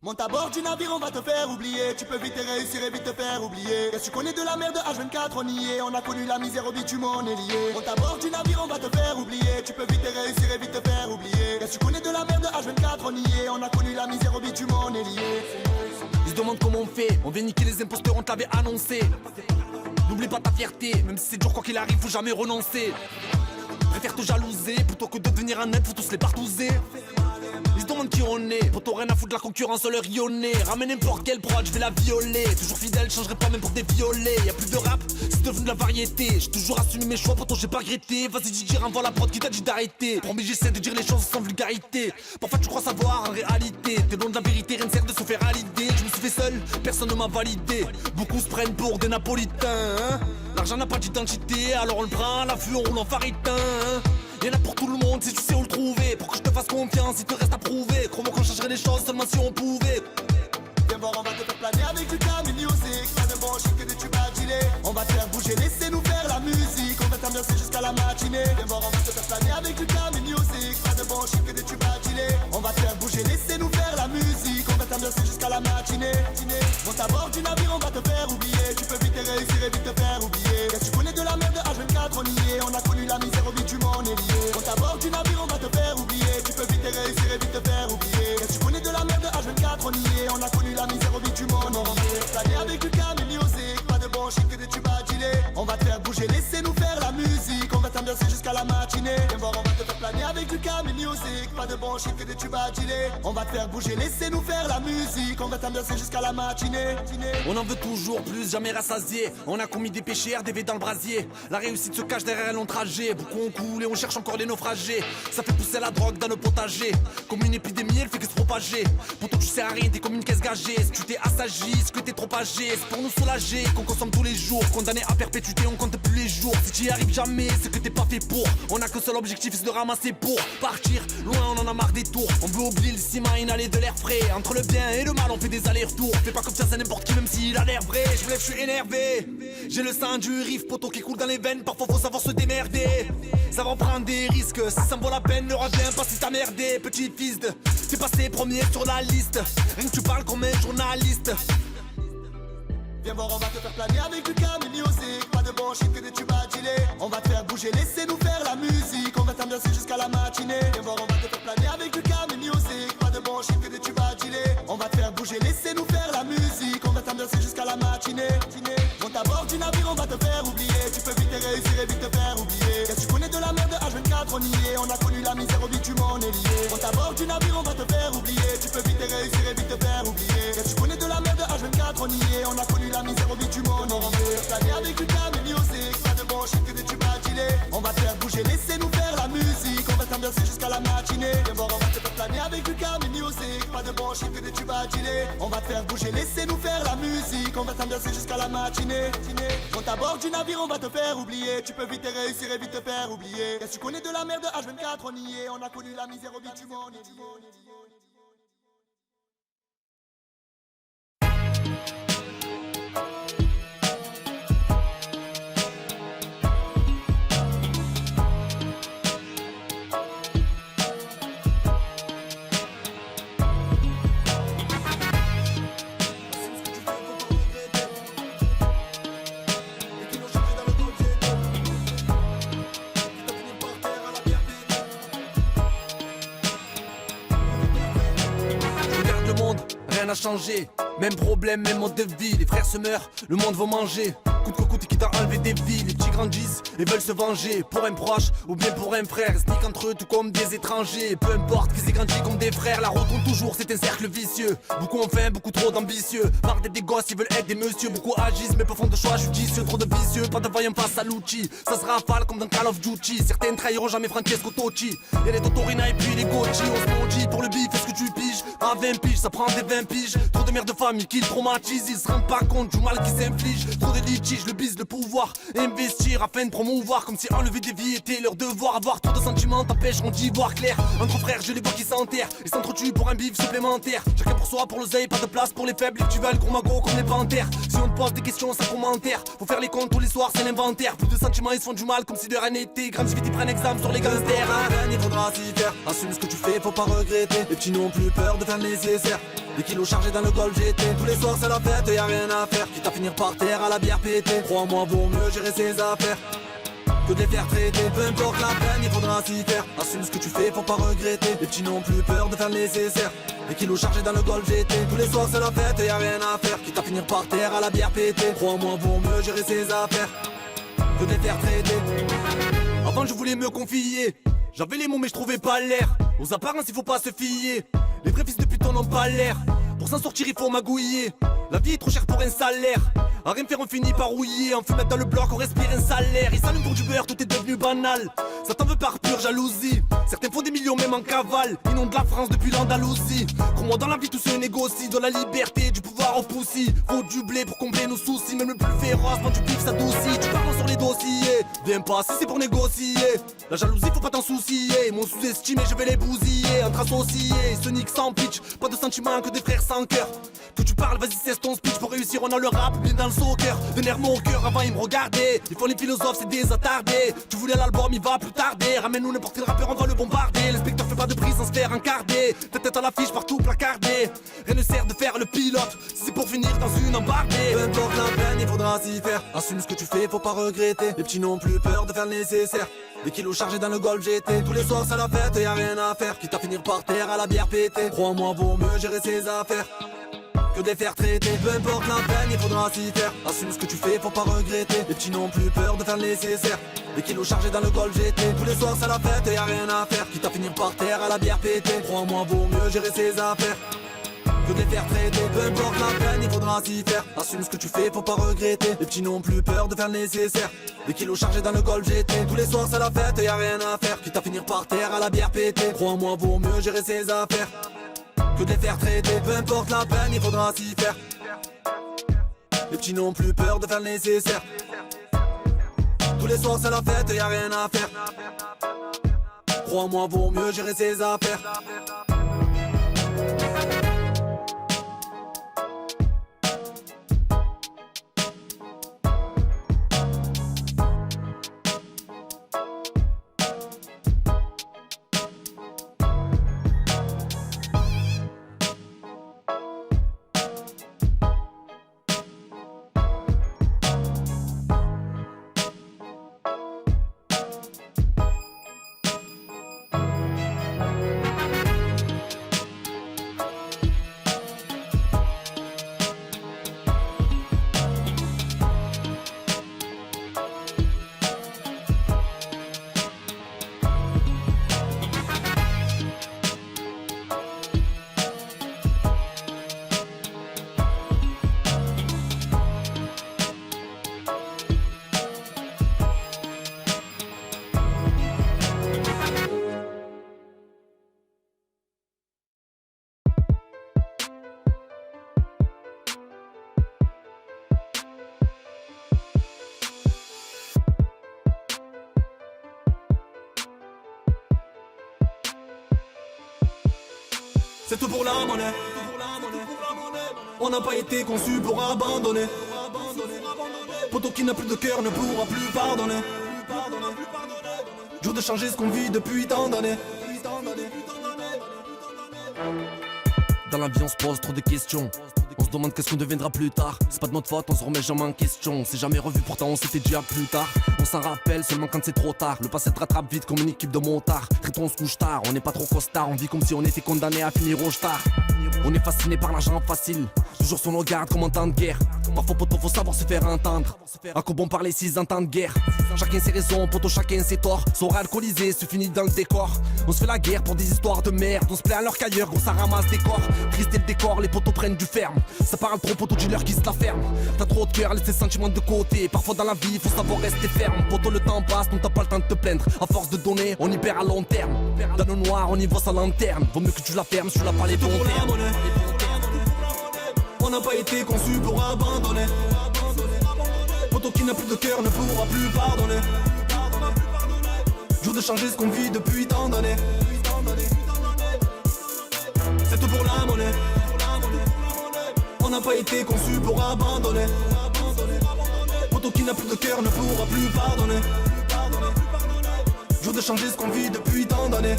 Monte à bord du navire, on va te faire oublier. Tu peux vite réussir et vite te faire oublier. Est-ce que tu connais de la merde, H24 on y est. On a connu la misère au bitume, on est lié. Monte à bord du navire, on va te faire oublier. Tu peux vite réussir et vite te faire oublier. Est-ce que tu connais de la merde, H24 on y est. On a connu la misère au bitume, on est lié. Ils se demandent comment on fait. On vient niquer les imposteurs, on te l'avait annoncé. N'oublie pas ta fierté, même si c'est dur quoi qu'il arrive, faut jamais renoncer. Préfère te jalouser plutôt que de devenir un net, faut tous les partouzer. Ils se demandent qui on est, pour rien à foutre de la concurrence, on leur rionner. Ramène n'importe quelle prod, je vais la violer. Toujours fidèle, changerai pas même pour des violets. Y'a plus de rap, c'est devenu de la variété. J'ai toujours assumé mes choix, pourtant j'ai pas regretté. Vas-y dis dire avant la prod qui t'a dit d'arrêter. Promis j'essaie de dire les choses sans vulgarité. Parfois tu crois savoir, en réalité t'es loin de la vérité, rien ne sert de se faire à l'idée. Je me suis fait seul, personne ne m'a validé. Beaucoup se prennent pour des napolitains hein. L'argent n'a pas d'identité, alors on le prend à l'affût, on roule en faritain hein. Y'en a pour tout le monde si tu sais où le trouver. Pour que je te fasse confiance, il te reste à prouver. Crois-moi qu'on changerait les choses seulement si on pouvait. Viens voir, on va te faire planer avec du Camille Music. Pas de bon shit que des tubes à dealer. On va te faire bouger, laissez-nous faire la musique. On va t'ambiancer jusqu'à la matinée. Viens voir, on va te faire planer avec du Camille Music. Pas de bon shit que des tubes à dealer. On va te faire bouger, laissez-nous faire la musique. On va t'ambiancer jusqu'à la matinée. Monte à bord du navire, on va te faire oublier. Tu peux vite réussir et vite te faire oublier. Est-ce que tu connais de la merde, H24 on y est. On a connu la misère au bitume, on est lié. Monte à bord du navire, on va te faire oublier. Tu peux vite réussir et vite te faire oublier. Est-ce que tu connais de la merde, H24 on y est. On a connu la misère au bitume, on est lié. Planer avec du Camille Music. Pas de bon shit que des tubes à dealer. On va te faire bouger, laissez-nous faire la musique. On va t'ambiancer jusqu'à la matinée. Viens voir, on va te faire planer avec du Camille Music. Pas de bon shit que des tubes à dealer. On va te faire bouger, laissez-nous faire la musique. On va t'ambiancer jusqu'à la matinée. On en veut toujours plus, jamais rassasié. On a commis des péchés, RDV dans le brasier. La réussite se cache derrière un long trajet. Beaucoup ont coulé, on cherche encore des naufragés. Ça fait pousser la drogue dans le potager. Comme une épidémie, elle fait que se propager. Pourtant tu sais à rien, t'es comme une caisse gagée. Si tu t'es assagi, est-ce que t'es trop âgé. C'est pour nous soulager qu'on consomme tous les jours. Condamné à perpétuité, on compte plus les jours. Si tu y arrives jamais, c'est que t'es pas fait pour. On a qu'un seul objectif, c'est de ramasser pour partir. Loin, on en a marre des tours. On veut oublier le ciment, inhaler de l'air frais. Entre le bien et le mal, on fait des allers-retours. Fais pas confiance à n'importe qui, même s'il a l'air vrai. Je me lève, je suis énervé. J'ai le sang du riff, poteau qui coule dans les veines. Parfois faut savoir se démerder. Savoir prendre des risques, si ça me vaut la peine, ne reviens pas si t'as merdé. Petit fils de, t'es passé premier sur la liste. Rien que tu parles comme un journaliste. Viens voir, on va te faire planer avec du Camille Music. Pas de bon shit que des tubes à dealer. On va te faire bouger, laissez-nous faire la musique. On va t'ambiancer jusqu'à la matinée. Viens voir, on va te faire planer avec du Camille Music. Pas de bon shit que des tubes à dealer. On va te faire bouger, laissez-nous faire la musique. On va t'ambiancer jusqu'à la matinée. Monte à bord du navire, on va te faire oublier. Tu peux vite réussir et vite te faire oublier. Est-ce que tu connais de la merde, H24 on y est. On a connu la misère au bitume, on est lié. Monte à bord du navire, on va te faire oublier. Tu peux vite réussir et vite te faire oublier. Est-ce que tu connais de la merde, H24 on y est. On a connu la misère au bitume, on est lié. Planer avec du Camille Music. Pas de bon shit que des tubes à dealer. On va te faire bouger, laissez-nous faire la musique. On va t'ambiancer jusqu'à la matinée. Viens voir, on va te faire planer avec du Camille Music. Pas de bon shit que des tubes à dealer. On va te faire bouger, laissez-nous faire la musique. On va t'ambiancer jusqu'à la matinée. Monte à bord du navire, on va te faire oublier. Tu peux vite réussir et vite te faire oublier. Est-ce que tu connais de la merde, H24 on y est. On a connu la misère au bitume, on est lié. n'a changé. Même problème, même mode de vie, les frères se meurent, le monde va manger. Coûte que coûte qui t'a enlevé des vies, les petits grandissent et veulent se venger. Pour un proche ou bien pour un frère, ils se niquent entre eux tout comme des étrangers. Peu importe qu'ils aient grandi comme des frères, la route tourne toujours, c'est un cercle vicieux. Beaucoup ont faim, beaucoup trop d'ambitieux. Marre d'être des gosses, ils veulent être des messieurs. Beaucoup agissent mais pas font de choix judicieux. Trop de vicieux, pas de vaillants face à l'outil. Ça se rafale comme dans Call of Duty. Certains trahiront jamais Francesco Totti. Y'a les Totorina et puis les Gotti. On se maudit pour le bif, est-ce que tu piges? À 20 piges, ça prend des 20 piges. Trop de mères de famille qui le traumatisent. Ils se rendent pas compte du mal qui s'inflige. Trop de litiges, le bise, le pouvoir. Investir afin de promouvoir. Comme si enlever des vies était leur devoir. Avoir trop de sentiments t'empêcheront d'y voir clair. Entre frères, je les vois qui s'enterrent. Ils s'entretuent pour un bif supplémentaire. Chacun pour soi, pour l'oseille, pas de place pour les faibles. Tu vas le gros magot comme les panthères. Si on te pose des questions sans commentaire, faut faire les comptes tous les soirs, c'est l'inventaire. Plus de sentiments, ils se font du mal comme si de rien n'était. Grande vite, ils prennent exemple sur les gangsters. Rien, il faudra s'y faire. Assume ce que tu fais, faut pas regretter. Les petits n'ont plus peur de faire le nécessaire. Des kilos chargés dans le Golf GT. Tous les soirs c'est la fête, y'a rien à faire. Quitte à finir par terre à la bière pétée. Crois-moi, vaut mieux gérer ses affaires que de les faire traiter. Peu importe la peine, il faudra s'y faire. Assume ce que tu fais, faut pas regretter. Les petits n'ont plus peur de faire le nécessaire. Des kilos chargés dans le Golf GT. Tous les soirs c'est la fête, y'a rien à faire. Quitte à finir par terre à la bière pétée. Crois-moi, vaut mieux gérer ses affaires que de les faire traiter. Avant je voulais me confier, j'avais les mots mais je trouvais pas l'air. Aux apparences il faut pas se fier. Les vrais fils de pute n'ont pas l'air. Pour s'en sortir il faut magouiller. La vie est trop chère pour un salaire. À rien faire on finit par rouiller. En fumette dans le bloc on respire un salaire. Ils s'allument pour du beurre, tout est devenu banal. Ça t'en veut par pure jalousie. Certains font des millions même en cavale. Inondent la France depuis l'Andalousie. Crois-moi dans la vie tout se négocie. De la liberté, du pouvoir au poussi. Faut du blé pour combler nos soucis. Même le plus féroce quand tu bif s'adoucit. Tu parles sur les dossiers. Viens pas si c'est pour négocier. La jalousie faut pas t'en soucier. Mon sous-estimé je vais les bousiller. Entre associés, ce nique sans pitch. Pas de sentiments que des frères sans cœur. Que tu parles, vas-y cesse ton speech. Pour réussir on a le rap, bien dans le soccer. De nerfs mon cœur avant ils me regardaient. Ils font les philosophes c'est des attardés. Tu voulais l'album il va plus tarder. Ramène-nous n'importe quel rappeur on va le bombarder. L'inspecteur fait pas de prix sans se faire encarder. Ta tête à l'affiche partout placardée. Rien ne sert de faire le pilote si c'est pour finir dans une embardée. Peu importe la peine il faudra s'y faire. Assume ce que tu fais faut pas regretter. Les petits n'ont plus peur de faire le nécessaire. Des kilos chargés dans le Golf GT. Tous les soirs c'est la fête y'a rien à faire. Quitte à finir par terre à la bière pétée. Crois-moi vaut mieux gérer ses affaires que de les faire traiter. Peu importe la peine, il faudra s'y faire. Assume ce que tu fais, faut pas regretter. Les petits n'ont plus peur de faire le nécessaire. Des kilos chargés dans le Golf GT. Tous les soirs c'est la fête, y'a rien à faire. Quitte à finir par terre à la bière pétée. Crois-moi, vaut mieux gérer ses affaires que de les faire traiter. Peu importe la peine, il faudra s'y faire. Assume ce que tu fais, faut pas regretter. Les petits n'ont plus peur de faire le nécessaire. Des kilos chargés dans le Golf GT. Tous les soirs c'est la fête, y'a rien à faire. Quitte à finir par terre à la bière pétée. Crois-moi, vaut mieux gérer ses affaires que de les faire traiter. Peu importe la peine, il faudra s'y faire. Les petits n'ont plus peur de faire le nécessaire. Tous les soirs c'est la fête, y'a rien à faire. Crois-moi, vaut mieux gérer ses affaires. C'est tout pour la monnaie. On n'a pas été conçu pour abandonner. Poto qui n'a plus de cœur ne pourra plus pardonner. Jour de changer ce qu'on vit depuis tant d'années. Dans la vie on se pose trop de questions. On se demande qu'est-ce qu'on deviendra plus tard. C'est pas de notre faute, on se remet jamais en question. On s'est jamais revu, pourtant on s'était dit à plus tard. On s'en rappelle seulement quand c'est trop tard. Le passé te rattrape vite comme une équipe de motards. Très tôt on se couche tard, on n'est pas trop costard. On vit comme si on était condamné à finir au star. On est fasciné par l'argent facile, toujours sur nos gardes comme en temps de guerre. Parfois poto faut savoir se faire entendre. À quoi bon parler 6 ans temps de guerre. Chacun ses raisons, poto chacun ses torts. Sont alcoolisés, se finit dans le décor. On se fait la guerre pour des histoires de merde. On se plaît alors qu'ailleurs, gros ça ramasse des corps. Triste et le décor, les potos prennent du ferme. Ça parle trop, poto dealer qui se la ferme. T'as trop de cœur, laisse tes sentiments de côté. Parfois dans la vie, faut savoir rester ferme. Poto le temps passe, donc t'as pas le temps de te plaindre. À force de donner, on y perd à long terme. Dans le noir, on y voit sa lanterne. Vaut mieux que tu la fermes, tu l'as pas les bons termes. On n'a pas été conçu pour abandonner. Poto qui n'a plus de cœur ne pourra plus pardonner. Jour de changer ce qu'on vit depuis tant d'années. C'est tout pour la monnaie. On n'a pas été conçu pour abandonner. Poto qui n'a plus de cœur ne pourra plus pardonner. Jour de changer ce qu'on vit depuis tant d'années.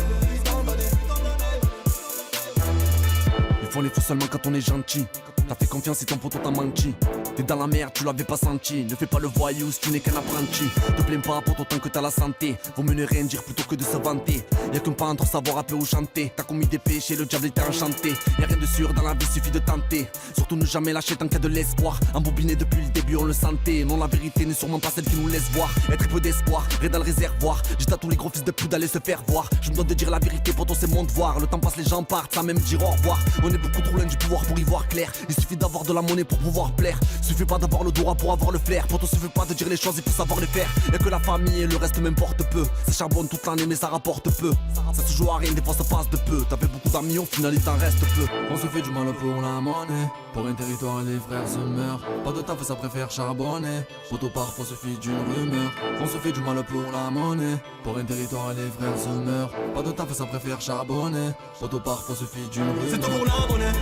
Ils font les fous seulement quand on est gentil. T'as fait confiance et ton poteau t'a menti. T'es dans la merde, tu l'avais pas senti. Ne fais pas le voyou si tu n'es qu'un apprenti. Te plains pas poteau tant que t'as la santé. Vaut mieux ne rien dire plutôt que de se vanter. Y'a qu'un pas entre savoir rapper ou chanter. T'as commis des péchés, le diable était enchanté. Y'a rien de sûr dans la vie, suffit de tenter. Surtout ne jamais lâcher tant qu'il y a de l'espoir. Embobiné depuis le début, on le sentait. Non, la vérité n'est sûrement pas celle qui nous laisse voir. Être peu d'espoir, rien dans le réservoir. Dites à tous les gros fils de pute d'aller se faire voir. Je me dois de dire la vérité, poteau c'est mon devoir. Le temps passe, les gens partent, sans même dire au revoir. On est beaucoup trop loin du pouvoir pour y voir clair. Il suffit d'avoir de la monnaie pour pouvoir plaire. Suffit pas d'avoir le droit pour avoir le flair. Poto suffit pas de dire les choses, il faut savoir les faire. Y'a que la famille et le reste m'importe peu. Ça charbonne toute l'année mais ça rapporte peu. Ça se joue à rien, des fois ça passe de peu. T'avais beaucoup d'amis, au final il t'en reste peu. On se fait du mal pour la monnaie. Pour un territoire les frères se meurent. Pas de taf ça préfère charbonner. Poto parfois suffit d'une rumeur. On se fait du mal pour la monnaie. Pour un territoire les frères se meurent. Pas de taf ça préfère charbonner. Poto parfois suffit d'une rumeur. C'est tout pour la monnaie.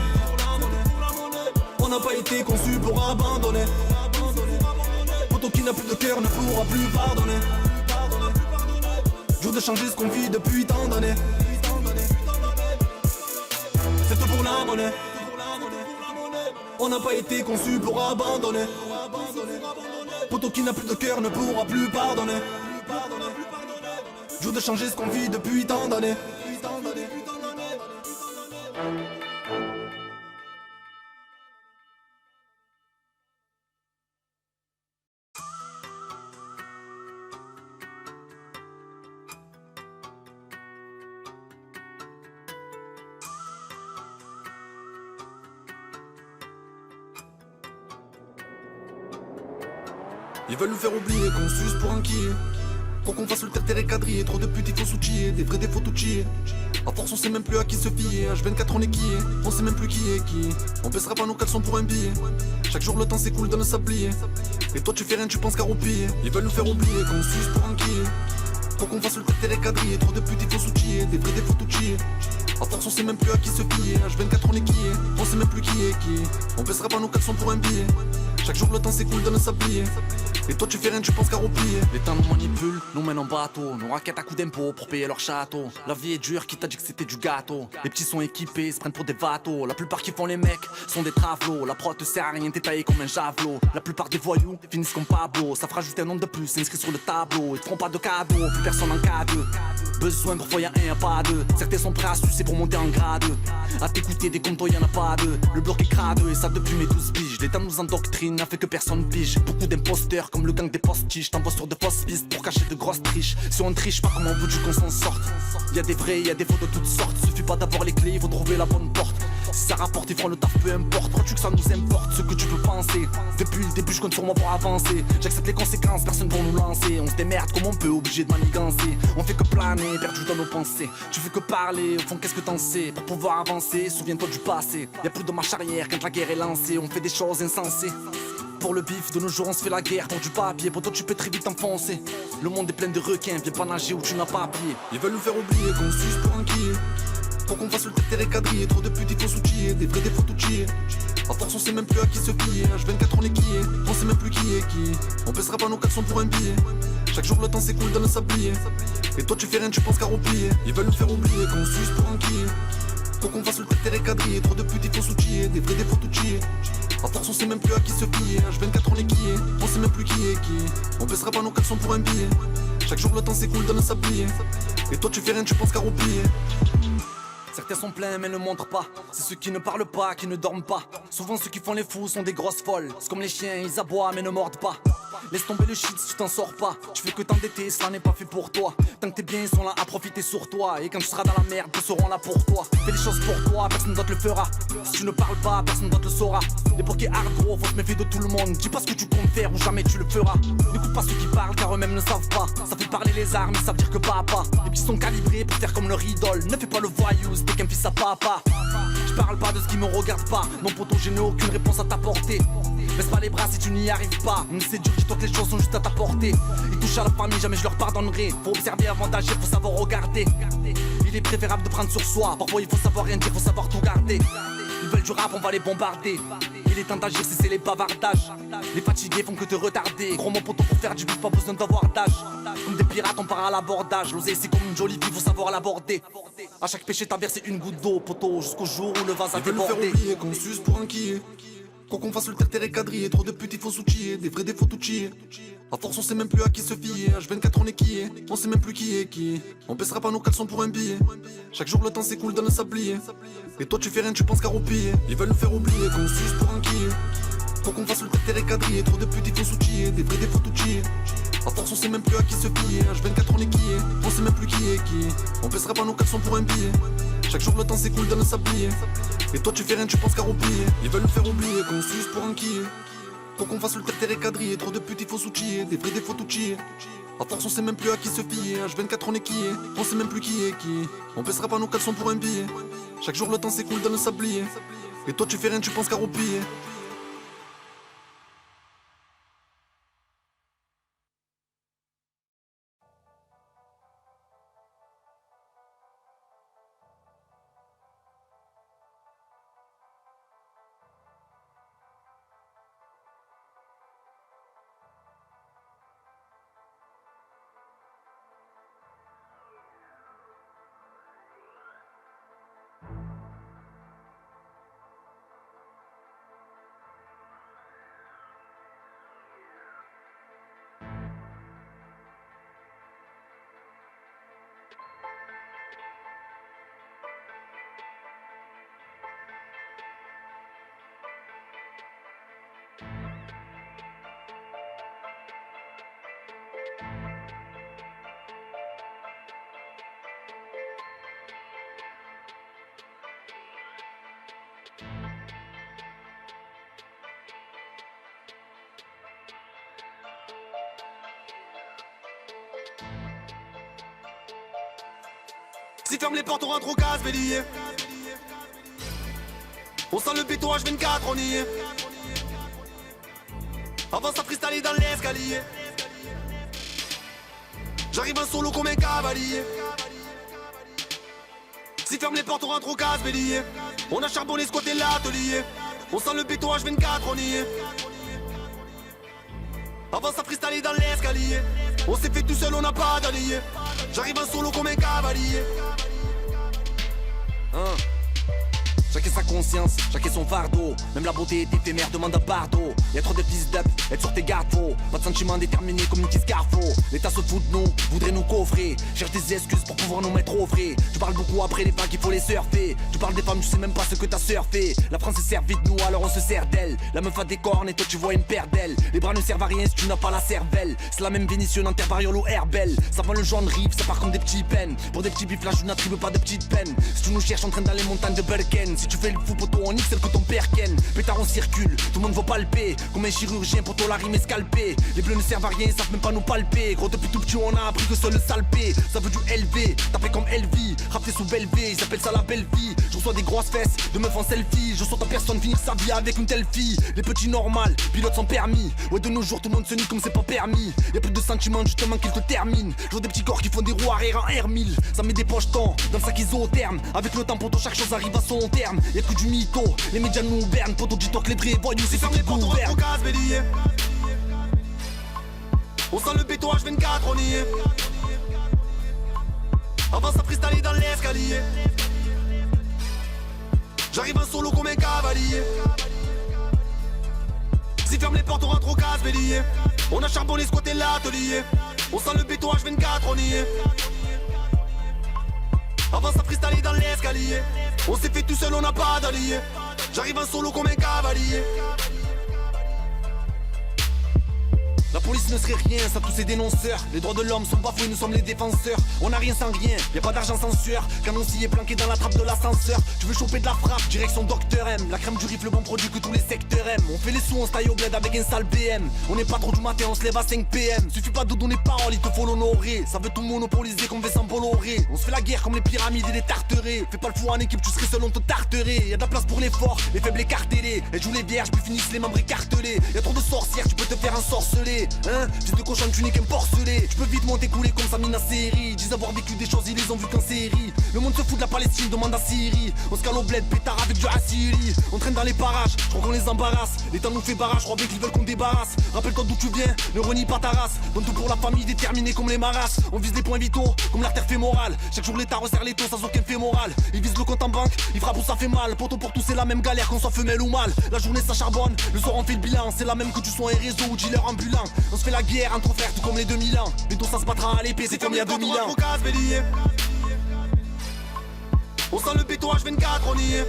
On n'a pas été conçu pour abandonner. Poto qui n'a plus de cœur ne pourra plus pardonner. Jour de changer ce qu'on vit depuis tant d'années. C'est tout pour la monnaie. On n'a pas été conçu pour abandonner. Poto qui n'a plus de cœur ne pourra plus pardonner. Jour de changer ce qu'on vit depuis tant d'années. Ils veulent nous faire oublier qu'on s'use pour un qui est. Quoi qu'on fasse le terre et quadrillé. Trop de putes il faut s'outiller. Des vrais défauts tout chier. À force on sait même plus à qui se fier. H24 on est qui est. On sait même plus qui est qui. On baissera pas nos caleçons pour un billet. Chaque jour le temps s'écoule dans le sablier. Et toi tu fais rien, tu penses qu'à roupiller. Ils veulent nous faire oublier qu'on s'use pour un qui est. Quoi qu'on fasse le terre et quadrillé. Trop de putes il faut s'outiller. Des vrais défauts tout chier. À force on sait même plus à qui se fier. H24 on est qui est. On sait même plus qui est qui. On baissera pas nos caleçons pour un billet. Chaque jour le temps s'écoule dans le sablier. Et toi tu fais rien, tu penses qu'à replier. Les temps nous manipulent, nous mènent en bateau. Nos raquettes à coups d'impôts pour payer leur château. La vie est dure, qui t'a dit que c'était du gâteau. Les petits sont équipés, se prennent pour des vatos. La plupart qui font les mecs sont des travelots. La prod te sert à rien, t'es taillé comme un javelot. La plupart des voyous finissent comme Pablo. Ça fera juste un nombre de plus, inscrit sur le tableau. Ils te feront pas de cadeaux, plus personne en cas de besoin, parfois y'a un, y'a pas deux. Certains sont prêts à sucer pour monter en grade. À t'écouter des comptos, y'en a pas deux. Le bloc est crade et ça depuis mes 12 piges. L'état nous endoctrine, a fait que personne pige. Beaucoup d'imposteurs comme le gang des postiches. T'envoies sur de fausses pistes pour cacher de grosses triches. Si on ne triche pas, comment veux-tu qu'on s'en sorte? Y'a des vrais, y'a des faux de toutes sortes. Suffit pas d'avoir les clés, il faut trouver la bonne porte. Si ça rapporte, ils feront le taf, peu importe. Crois-tu que ça nous importe ce que tu peux penser? Depuis le début, je compte sur moi pour avancer. J'accepte les conséquences, personne pour nous lancer. On se démerde comme on peut, obligé de manigancer. On fait que planer, perdu dans nos pensées. Tu fais que parler, au fond qu'est-ce que t'en sais? Pour pouvoir avancer, souviens-toi du passé. Y'a plus de marche arrière quand la guerre est lancée. On fait des choses insensées. Pour le bif, de nos jours on se fait la guerre. Pour du papier, pour toi tu peux très vite t'enfoncer. Le monde est plein de requins, viens pas nager où tu n'as pas pied. Ils veulent nous faire oublier qu'on s'use pour un qui est. Pour qu'on fasse le terre et quadrillé. Trop de putes il faut s'outiller, des vrais défauts tout chier. À force on sait même plus à qui se fier. H24 on est qui est, on sait même plus qui est qui. On baissera pas nos caleçons pour un billet. Chaque jour le temps s'écoule dans le sablier. Et toi tu fais rien, tu penses qu'à replier. Ils veulent nous faire oublier qu'on s'use pour un qui est. Faut qu'on fasse le terre quadrillé, trop de putes il faut s'outiller, des vrais défauts tout chier. À force on sait même plus à qui se fier, H24 on est qui est, on sait même plus qui est qui. On baissera pas nos caleçons pour un billet. Chaque jour le temps s'écoule dans le sablier. Et toi tu fais rien, tu penses qu'à roupiller. Certains sont pleins mais ne montrent pas. C'est ceux qui ne parlent pas, qui ne dorment pas. Souvent ceux qui font les fous sont des grosses folles. C'est comme les chiens, ils aboient mais ne mordent pas. Laisse tomber le shit si tu t'en sors pas. Tu fais que t'endetter, cela n'est pas fait pour toi. Tant que t'es bien, ils sont là à profiter sur toi. Et quand tu seras dans la merde, ils seront là pour toi. Fais les choses pour toi, personne d'autre le fera. Si tu ne parles pas, personne d'autre le saura. L'époque est hard gros, faut se méfier de tout le monde. Dis pas ce que tu comptes faire ou jamais tu le feras. N'écoute pas ceux qui parlent car eux-mêmes ne savent pas. Ça fait parler les armes, ils savent dire que pas à pas. Les petits sont calibrés pour faire comme leur idole. Ne fais pas le voyou, t'es qu'un fils à papa. Je parle pas de ce qui me regarde pas. Non poto, je n'ai aucune réponse à t'apporter. Baisse pas les bras si tu n'y arrives pas. C'est dur, dis-toi que les choses sont juste à ta portée. Ils touchent à la famille, jamais je leur pardonnerai. Faut observer avant d'agir, faut savoir regarder. Il est préférable de prendre sur soi. Parfois il faut savoir rien dire, faut savoir tout garder. Ils veulent du rap, on va les bombarder. Il est temps d'agir, c'est les bavardages. Les fatigués font que te retarder. Gros mon poteau, pour faire du but, pas besoin d'avoir d'âge. Comme des pirates, on part à l'abordage. L'oseille c'est comme une jolie vie, faut savoir l'aborder. À chaque péché t'as versé une goutte d'eau, poteau, jusqu'au jour où le vase a débordé. Ils veulent nous faire oublier qu'on s'use pour un qui est. Faut qu'on fasse le terre quadrillé, trop de putes il faut s'outiller, des vrais défauts tout chier. À force on sait même plus à qui se fier, H24 on est qui est, on sait même plus qui est qui. On baissera pas nos caleçons pour un billet. Chaque jour le temps s'écoule dans le sablier. Et toi tu fais rien, tu penses qu'à roupiller. Ils veulent nous faire oublier qu'on s'use pour un qui est. Faut qu'on fasse le terre quadrillé, trop de putes il faut s'outiller, des vrais défauts tout chier. À force on sait même plus à qui se fier, H24 on est qui est, on sait même plus qui est qui. On baissera pas nos caleçons pour un billet. Chaque jour le temps s'écoule dans le sablier. Et toi tu fais rien, tu penses qu'à roupiller. Ils veulent nous faire oublier qu'on s'use pour un qui est. Faut qu'on fasse le terre quadrillé, trop de putes il faut s'outiller, des vrais défauts tout chier. À force on sait même plus à qui se fier, H24 on est qui est, on sait même plus qui est qui. On baissera pas nos caleçons pour un billet. Chaque jour le temps s'écoule dans le sablier. Et toi tu fais rien, tu penses qu'à roupiller. Si ferme les portes, on rentre au casse bélier. On sent le béton H24, on y est. Avance à freestyler dans l'escalier. J'arrive en solo comme un cavalier. Si ferme les portes, on rentre au casse bélier. On a charbonné, squatté l'atelier. On sent le béton H24, on y est. Avance à freestyler dans l'escalier. On s'est fait tout seul, on n'a pas d'allié. J'arrive en solo comme un cavalier. Chacun sa conscience, chacun son fardeau. Même la beauté est éphémère, demande un pardon. Y'a trop de fils d'up, être sur tes garde-faux. Pas de sentiments déterminés comme une petite Scarfo. L'État se fout de nous, voudrait nous coffrer. Cherche des excuses pour pouvoir nous mettre au frais. Tu parles beaucoup après les vagues, il faut les surfer. Tu parles des femmes, tu sais même pas ce que t'as surfé. La France est servie de nous, alors on se sert d'elle. La meuf a des cornes et toi tu vois une paire d'ailes. Les bras ne servent à rien si tu n'as pas la cervelle. C'est la même Vénitienne en terre variole ou herbelle. Ça vend le jaune rive, ça part comme des petits peines. Pour des petits bifs, là je n'attribue pas de petites peines. Si tu nous cherches en train dans les montagnes de Birken. Si tu fais le fou poteau, on nique celle que ton père ken. Pétard on circule, tout le monde va palper. Comme un chirurgien, poteau la rime est scalpée. Les bleus ne servent à rien, ils savent même pas nous palper. Gros depuis tout petit on a appris que seul le salpé. Ça veut du LV, tapé comme LV. Rappelé sous belle V, ils appellent ça la belle vie. Je reçois des grosses fesses, de meufs en selfie. Je souhaite à personne finir sa vie avec une telle fille. Les petits normales, pilotes sans permis. Ouais de nos jours tout le monde se nie comme c'est pas permis. Y'a plus de sentiments justement qu'ils te terminent. Je vois des petits corps qui font des roues arrière en R1000. Ça met des poches temps, dans le sac isotherme. Avec le temps poteau chaque chose arrive à son terme. Y'a que du mytho, les médias nous bernent. Poteau dis-toi que les vrais voyous c'est ferme les portes, on rentre au casse bélier. On sent le béton H24, on y est. Avance à freestyler dans l'escalier. J'arrive en solo comme un cavalier. Si ferme les portes, on rentre au casse bélier. On a charbonné, squatté l'atelier. On sent le béton H24, on y est. Avant ça freestyle dans l'escalier. On s'est fait tout seul, on n'a pas d'allié. J'arrive en solo comme un cavalier. La police ne serait rien sans tous ces dénonceurs. Les droits de l'homme sont bafoués, nous sommes les défenseurs. On n'a rien sans rien, y'a pas d'argent sans sueur. Canon s'y est planqué dans la trappe de l'ascenseur. Tu veux choper de la frappe, direction Docteur M. La crème du rifle, le bon produit que tous les secteurs aiment. On fait les sous, on se taille au bled avec un sale BM. On n'est pas trop du matin, on se lève à 5 PM. Suffit pas de donner parole, il te faut l'honorer. Ça veut tout monopoliser comme Vincent Bolloré. On se fait la guerre comme les pyramides et les tarterets. Fais pas le fou en équipe, tu serais seul, on te tarterait. Y'a de la place pour les forts, les faibles écartelés. Elles jouent les vierges, puis finissent les membres écartelés. Y'a trop de sorcières, tu peux te faire ensorceler. Hein, fils de cochon, tu n'es qu'un porcelet. Tu peux vite monter couler comme Samina Seri. Disent avoir vécu des choses, ils les ont vu qu'en série. Le monde se fout de la Palestine, demande à Syrie. On se cale au bled, pétard avec du Assiri. On traîne dans les parages, je crois qu'on les embarrasse. L'État nous fait barrage, je crois bien qu'ils veulent qu'on débarrasse. Rappelle-toi d'où tu viens, ne renie pas ta race. Donne tout pour la famille, déterminé comme les marasses. On vise les points vitaux, comme l'artère fémorale. Chaque jour l'État resserre les taux sans aucun fait moral. Ils visent le compte en banque, ils frappent où ça fait mal. Pour tous c'est la même galère, qu'on soit femelle ou mâle. La journée ça charbonne, le soir on fait le bilan. C'est la même que tu sois un réseau ou dealer ambulant. On se fait la guerre entre frères, tout comme les 2000 ans. Bientôt ça se battra à l'épée, c'est comme il y a 2000 ans. On sent le béton H24, on y est.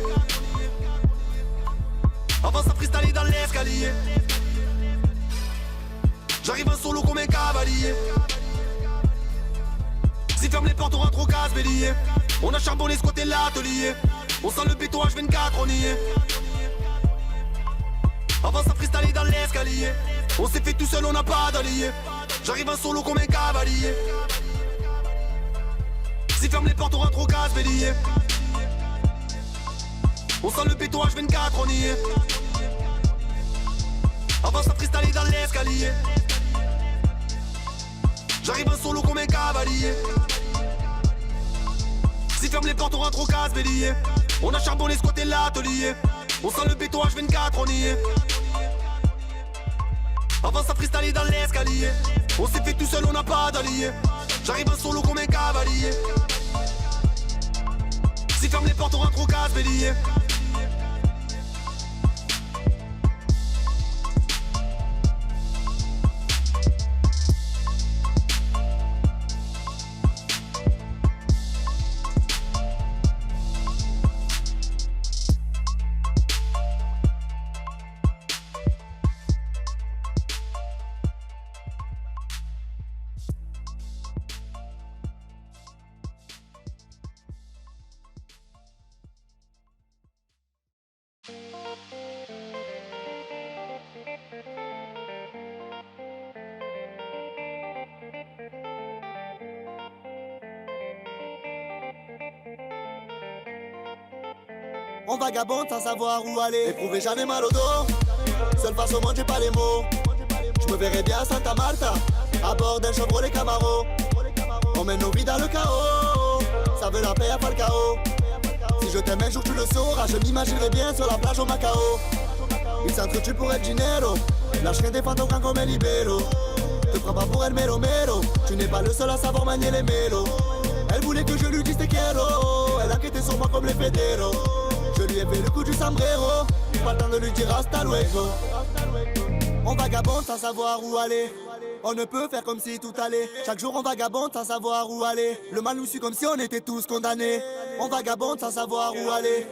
Avant ça freestyle dans l'escalier. J'arrive en solo comme un cavalier. Si ferme les portes, on rentre au casse bélier. On a charbonné, squatté l'atelier. On sent le béton H24, on y est. Avant ça freestyle dans l'escalier. On s'est fait tout seul, on n'a pas d'allié. J'arrive en solo comme un cavalier. Si ferme les portes, on rentre au casse bélier. On sent le béton H24, on y est. Avant ça freestyle dans l'escalier. J'arrive en solo comme un cavalier. Si ferme les portes, on rentre au casse bélier. On a charbonné, squatté l'atelier. On sent le béton H24, on y est. Avant ça freestyle dans l'escalier. On s'est fait tout seul, on n'a pas d'allié. J'arrive en solo comme un cavalier. Si ferme les portes, on rentre au casse bélier. On vagabonde sans savoir où aller. Éprouver jamais mal au dos. Seule face au monde, j'ai pas les mots. Je me verrais bien à Santa Marta, à bord d'un Chevrolet Camaro. On mène nos vies dans le chaos. Ça veut la paix, y'a pas le chaos. Si je t'aime un jour, tu le sauras. Je m'imaginerais bien sur la plage au Macao. Ils s'entretuent pour être dinero. Lâche rien des fantômes comme un libéro. Te prends pas pour elle mélo mélo. Tu n'es pas le seul à savoir manier les mélos. Elle voulait que je lui dise te quiero. Elle enquêtait sur moi comme les fédéraux. Je lui ai fait le coup du sombrero. Pas le temps de lui dire hasta luego. On vagabonde sans savoir où aller. On ne peut faire comme si tout allait. Chaque jour on vagabonde sans savoir où aller. Le mal nous suit comme si on était tous condamnés. On vagabonde sans savoir où aller.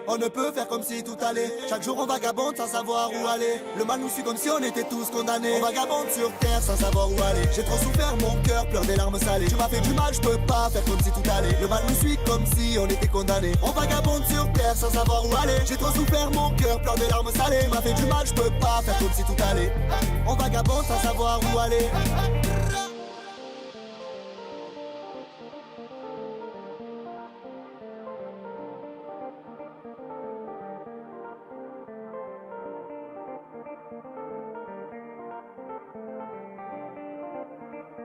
On ne peut faire comme si tout allait. Chaque jour on vagabonde sans savoir où aller. Le mal nous suit comme si on était tous condamnés. On vagabonde sur terre sans savoir où aller. J'ai trop souffert, mon cœur pleure des larmes salées. Tu m'as fait du mal, je peux pas faire comme si tout allait. Le mal nous suit comme si on était condamnés. On vagabonde sur terre sans savoir où aller. J'ai trop souffert, mon cœur pleure des larmes salées. Tu m'as fait du mal, je peux pas faire comme si tout allait. On vagabonde sans savoir où aller.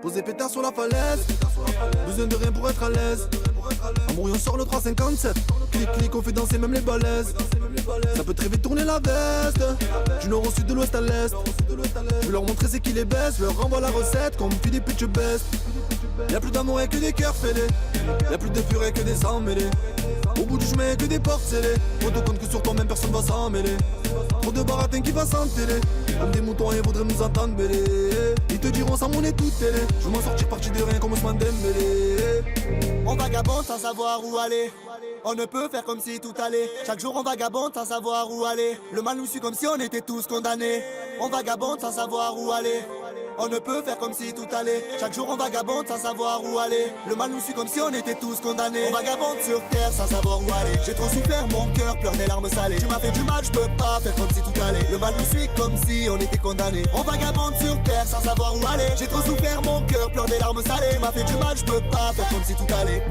Posé pétard sur la falaise, besoin de rien pour être à l'aise. Amour, on sort le 357. Clic, clic, on fait danser même les balaises. Ça peut très vite tourner la veste. Du nord au sud, de l'ouest à l'est. Je vais leur montrer c'est qui les baisse. Je leur renvoie la recette comme Philippe et tu baisses. Y'a plus d'amour et que des cœurs fêlés. Y'a plus de purée que des emmêlés. Au bout du chemin que des portes scellées. On te compte que sur toi-même personne va s'en mêler. Trop de baratins qui passent en télé. Comme des moutons et voudraient nous entendre bêler. Ils te diront sans monnaie toute télé. Je m'en sortir parti de rien comme Ousmane Dembélé. On vagabonde sans savoir où aller. On ne peut faire comme si tout allait. Chaque jour on vagabonde sans savoir où aller. Le mal nous suit comme si on était tous condamnés. On vagabonde sans savoir où aller. On ne peut faire comme si tout allait. Chaque jour on vagabonde sans savoir où aller. Le mal nous suit comme si on était tous condamnés. On vagabonde sur terre sans savoir où aller. J'ai trop souffert, mon cœur pleure des larmes salées. Tu m'as fait du mal, je peux pas faire comme si tout allait. Le mal nous suit comme si on était condamnés. On vagabonde sur terre sans savoir où aller. J'ai trop souffert, mon cœur pleure des larmes salées. Tu m'as fait du mal, je peux pas faire comme si tout allait.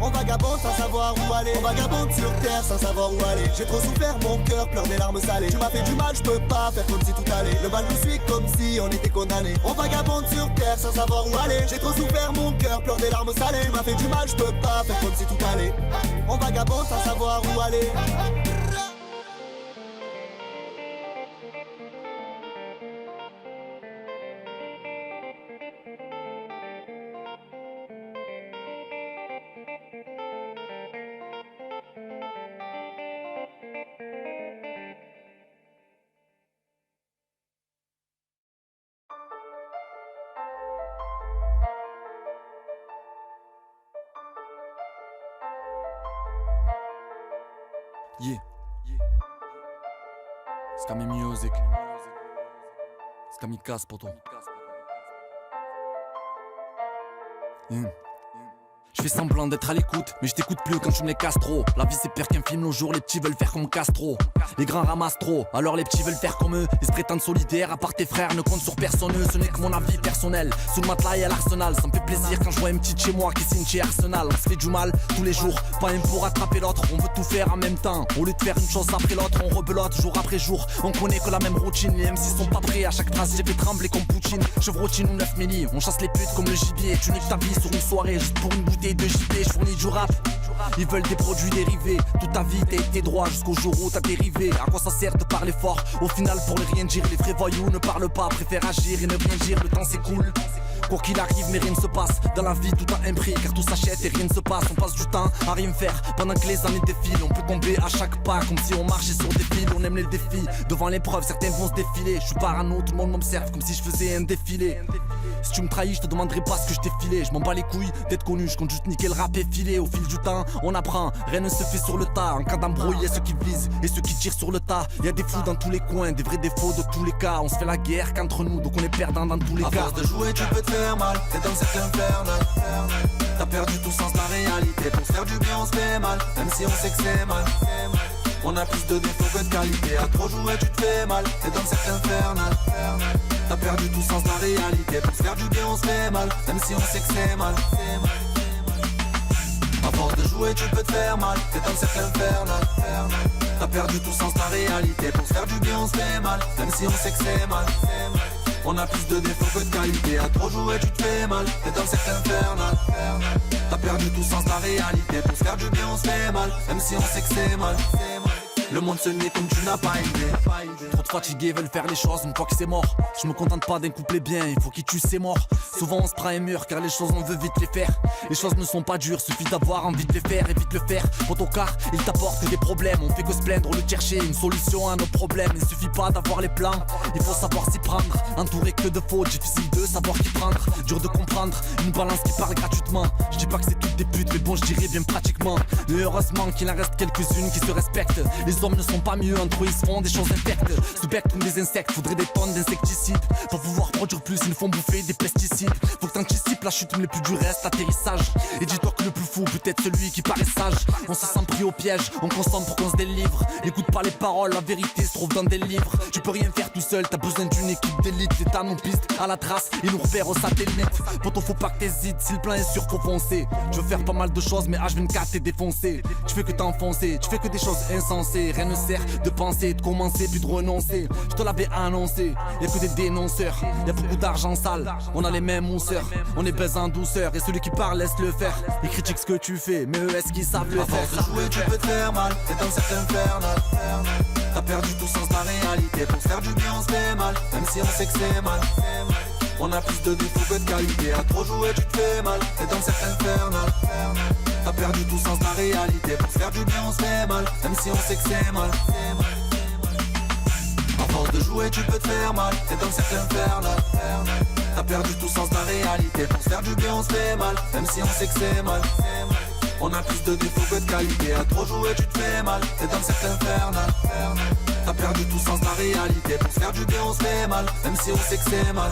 On vagabonde sans savoir où aller. On vagabonde sur terre sans savoir où aller. J'ai trop souffert, mon cœur pleure des larmes salées. Tu m'as fait du mal, je peux pas faire comme si tout allait. Le mal nous suit comme si on était condamnés. On vagabonde sur terre sans savoir où aller. J'ai trop souffert, mon cœur pleure des larmes salées. Tu m'as fait du mal, je peux pas faire comme si tout allait. On vagabonde sans savoir où aller. Yeah. Scami Music. Scami Casse, poto. Yeah. Je fais semblant d'être à l'écoute, mais je t'écoute plus quand tu me les casses trop. La vie c'est pire qu'un film, nos jours les petits veulent faire comme Castro. Les grands ramassent trop, alors les petits veulent faire comme eux. Ils se prétendent solidaires, à part tes frères, ne compte sur personne. Ce n'est que mon avis personnel, sous le matelas et à l'arsenal. Ça me fait plaisir quand je vois une petite chez moi qui signe chez Arsenal. On se fait du mal tous les jours, pas un pour attraper l'autre. On veut tout faire en même temps, au lieu de faire une chose après l'autre. On rebelote jour après jour, on connaît que la même routine. Les MC sont pas prêts, à chaque phrase j'ai fait trembler comme Poutine. Chevrotine ou 9 milli, on chasse les putes comme le gibier. Tu niques ta vie sur une soirée juste pour une bouteille de JP. Je fournis du rap, ils veulent des produits dérivés. Toute ta vie t'as été droit jusqu'au jour où t'as dérivé. À quoi ça sert de parler fort? Au final pour ne rien dire, les vrais voyous ne parlent pas, préfèrent agir et ne rien dire. Le temps s'écoule, quoi qu'il arrive mais rien ne se passe. Dans la vie tout a un prix car tout s'achète et rien ne se passe. On passe du temps à rien faire pendant que les années défilent. On peut tomber à chaque pas comme si on marchait sur des fils. On aime les défis, devant l'épreuve certains vont se défiler. Je suis parano, tout le monde m'observe comme si je faisais un défilé. Si tu me trahis je te demanderai pas ce que je t'ai filé. Je m'en bats les couilles d'être connu, je compte juste niquer le rap et filer. Au fil du temps on apprend, rien ne se fait sur le tas. En cas d'embrouille y'a ceux qui visent et ceux qui tirent sur le tas. Y'a des fous dans tous les coins, des vrais défauts de tous les cas. On se fait la guerre qu'entre nous, donc on est perdant dans tous les cas. À force de jouer tu peux te faire mal, t'es dans le cercle infernal. T'as perdu tout sens de la réalité. Pour se faire du bien on se fait mal, même si on sait que c'est mal. On a plus de défauts que de qualité. À trop jouer tu te fais mal, t'es dans le cercle infernal. T'as perdu tout sens de la réalité. Pour se faire du bien on se fait mal, même si on sait que c'est mal. À force de jouer tu peux te faire mal, t'es dans le cercle infernal. T'as perdu tout sens de la réalité. Pour se faire du bien on se fait mal, même si on sait que c'est mal. On a plus de défauts que de qualité. À trop jouer tu te fais mal, t'es dans le cercle infernal. T'as perdu tout sens de la réalité. Pour se faire du bien on se fait mal, même si on sait que c'est mal. Le monde se naît comme tu n'as pas idée. Trop de fatigués veulent faire les choses une fois que c'est mort. Je me contente pas d'un couplet bien, il faut qu'il tue c'est mort. Souvent on se prend un mur car les choses on veut vite les faire. Les choses ne sont pas dures, suffit d'avoir envie de les faire et vite le faire. Autocar, il t'apporte des problèmes, on fait que se plaindre, le chercher une solution à nos problèmes. Il suffit pas d'avoir les plans, il faut savoir s'y prendre. Entouré que de fautes, difficile de savoir qui prendre. Dur de comprendre, une balance qui parle gratuitement. Je dis pas que c'est toutes des putes, mais bon je dirais bien pratiquement. Mais heureusement qu'il en reste quelques-unes qui se respectent. Les hommes ne sont pas mieux, entre eux ils se font des choses infectes. Spectre comme des insectes, faudrait des tonnes d'insecticides. Pour pouvoir produire plus, ils nous font bouffer des pesticides. Faut que t'anticipes la chute, mais le plus dur reste l'atterrissage. Et dis-toi que le plus fou peut être celui qui paraît sage. On se sent pris au piège, on consomme pour qu'on se délivre. N'écoute pas les paroles, la vérité se trouve dans des livres. Tu peux rien faire tout seul, t'as besoin d'une équipe d'élite. Les tas nos pistes à la trace, et nous repèrent au satellite. Poto faut pas que t'hésites, si le plan est sûr faut foncer. Tu veux faire pas mal de choses, mais H24 t'es défoncé. Tu fais que t'enfoncer, tu fais que des choses insensées. Rien ne sert de penser, de commencer puis de renoncer. Je te l'avais annoncé, y'a que des dénonceurs. Y'a beaucoup d'argent sale, on a les mêmes mousseurs. On est baise en douceur et celui qui parle laisse le faire. Ils critiquent ce que tu fais, mais eux est-ce qu'ils savent le faire? À force de jouer tu peux te faire mal, t'es dans le cercle infernal. T'as perdu tout sens de la réalité. Pour se faire du bien on se fait mal, même si on sait que c'est mal. On a plus de défauts que de qualité. À trop jouer tu te fais mal, t'es dans le cercle infernal. T'as perdu tout sens de la réalité. Pour se faire du bien on se fait mal, même si on sait que c'est mal. À force de jouer tu peux te faire mal, t'es dans le cercle infernal. T'as perdu tout sens de la réalité. Pour se faire du bien on se fait mal, même si on sait que c'est mal. On a plus de défauts que de qualité. À trop jouer tu te fais mal, t'es dans le cercle infernal. T'as perdu tout sens de la réalité. Pour se faire du bien on se fait mal, même si on sait que c'est mal.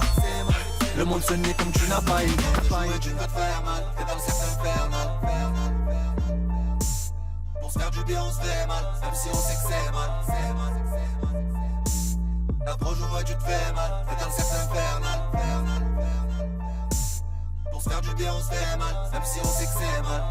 Le monde se nie comme tu n'as pas aimé. Tu peux te faire mal, t'es dans le cercle infernal. Pour se faire du bien on se fait mal, même si on sait que c'est mal. T'as trop joué tu te fais mal, t'es dans le cercle infernal. Pour se faire du bien on se fait mal, même si on sait que c'est mal.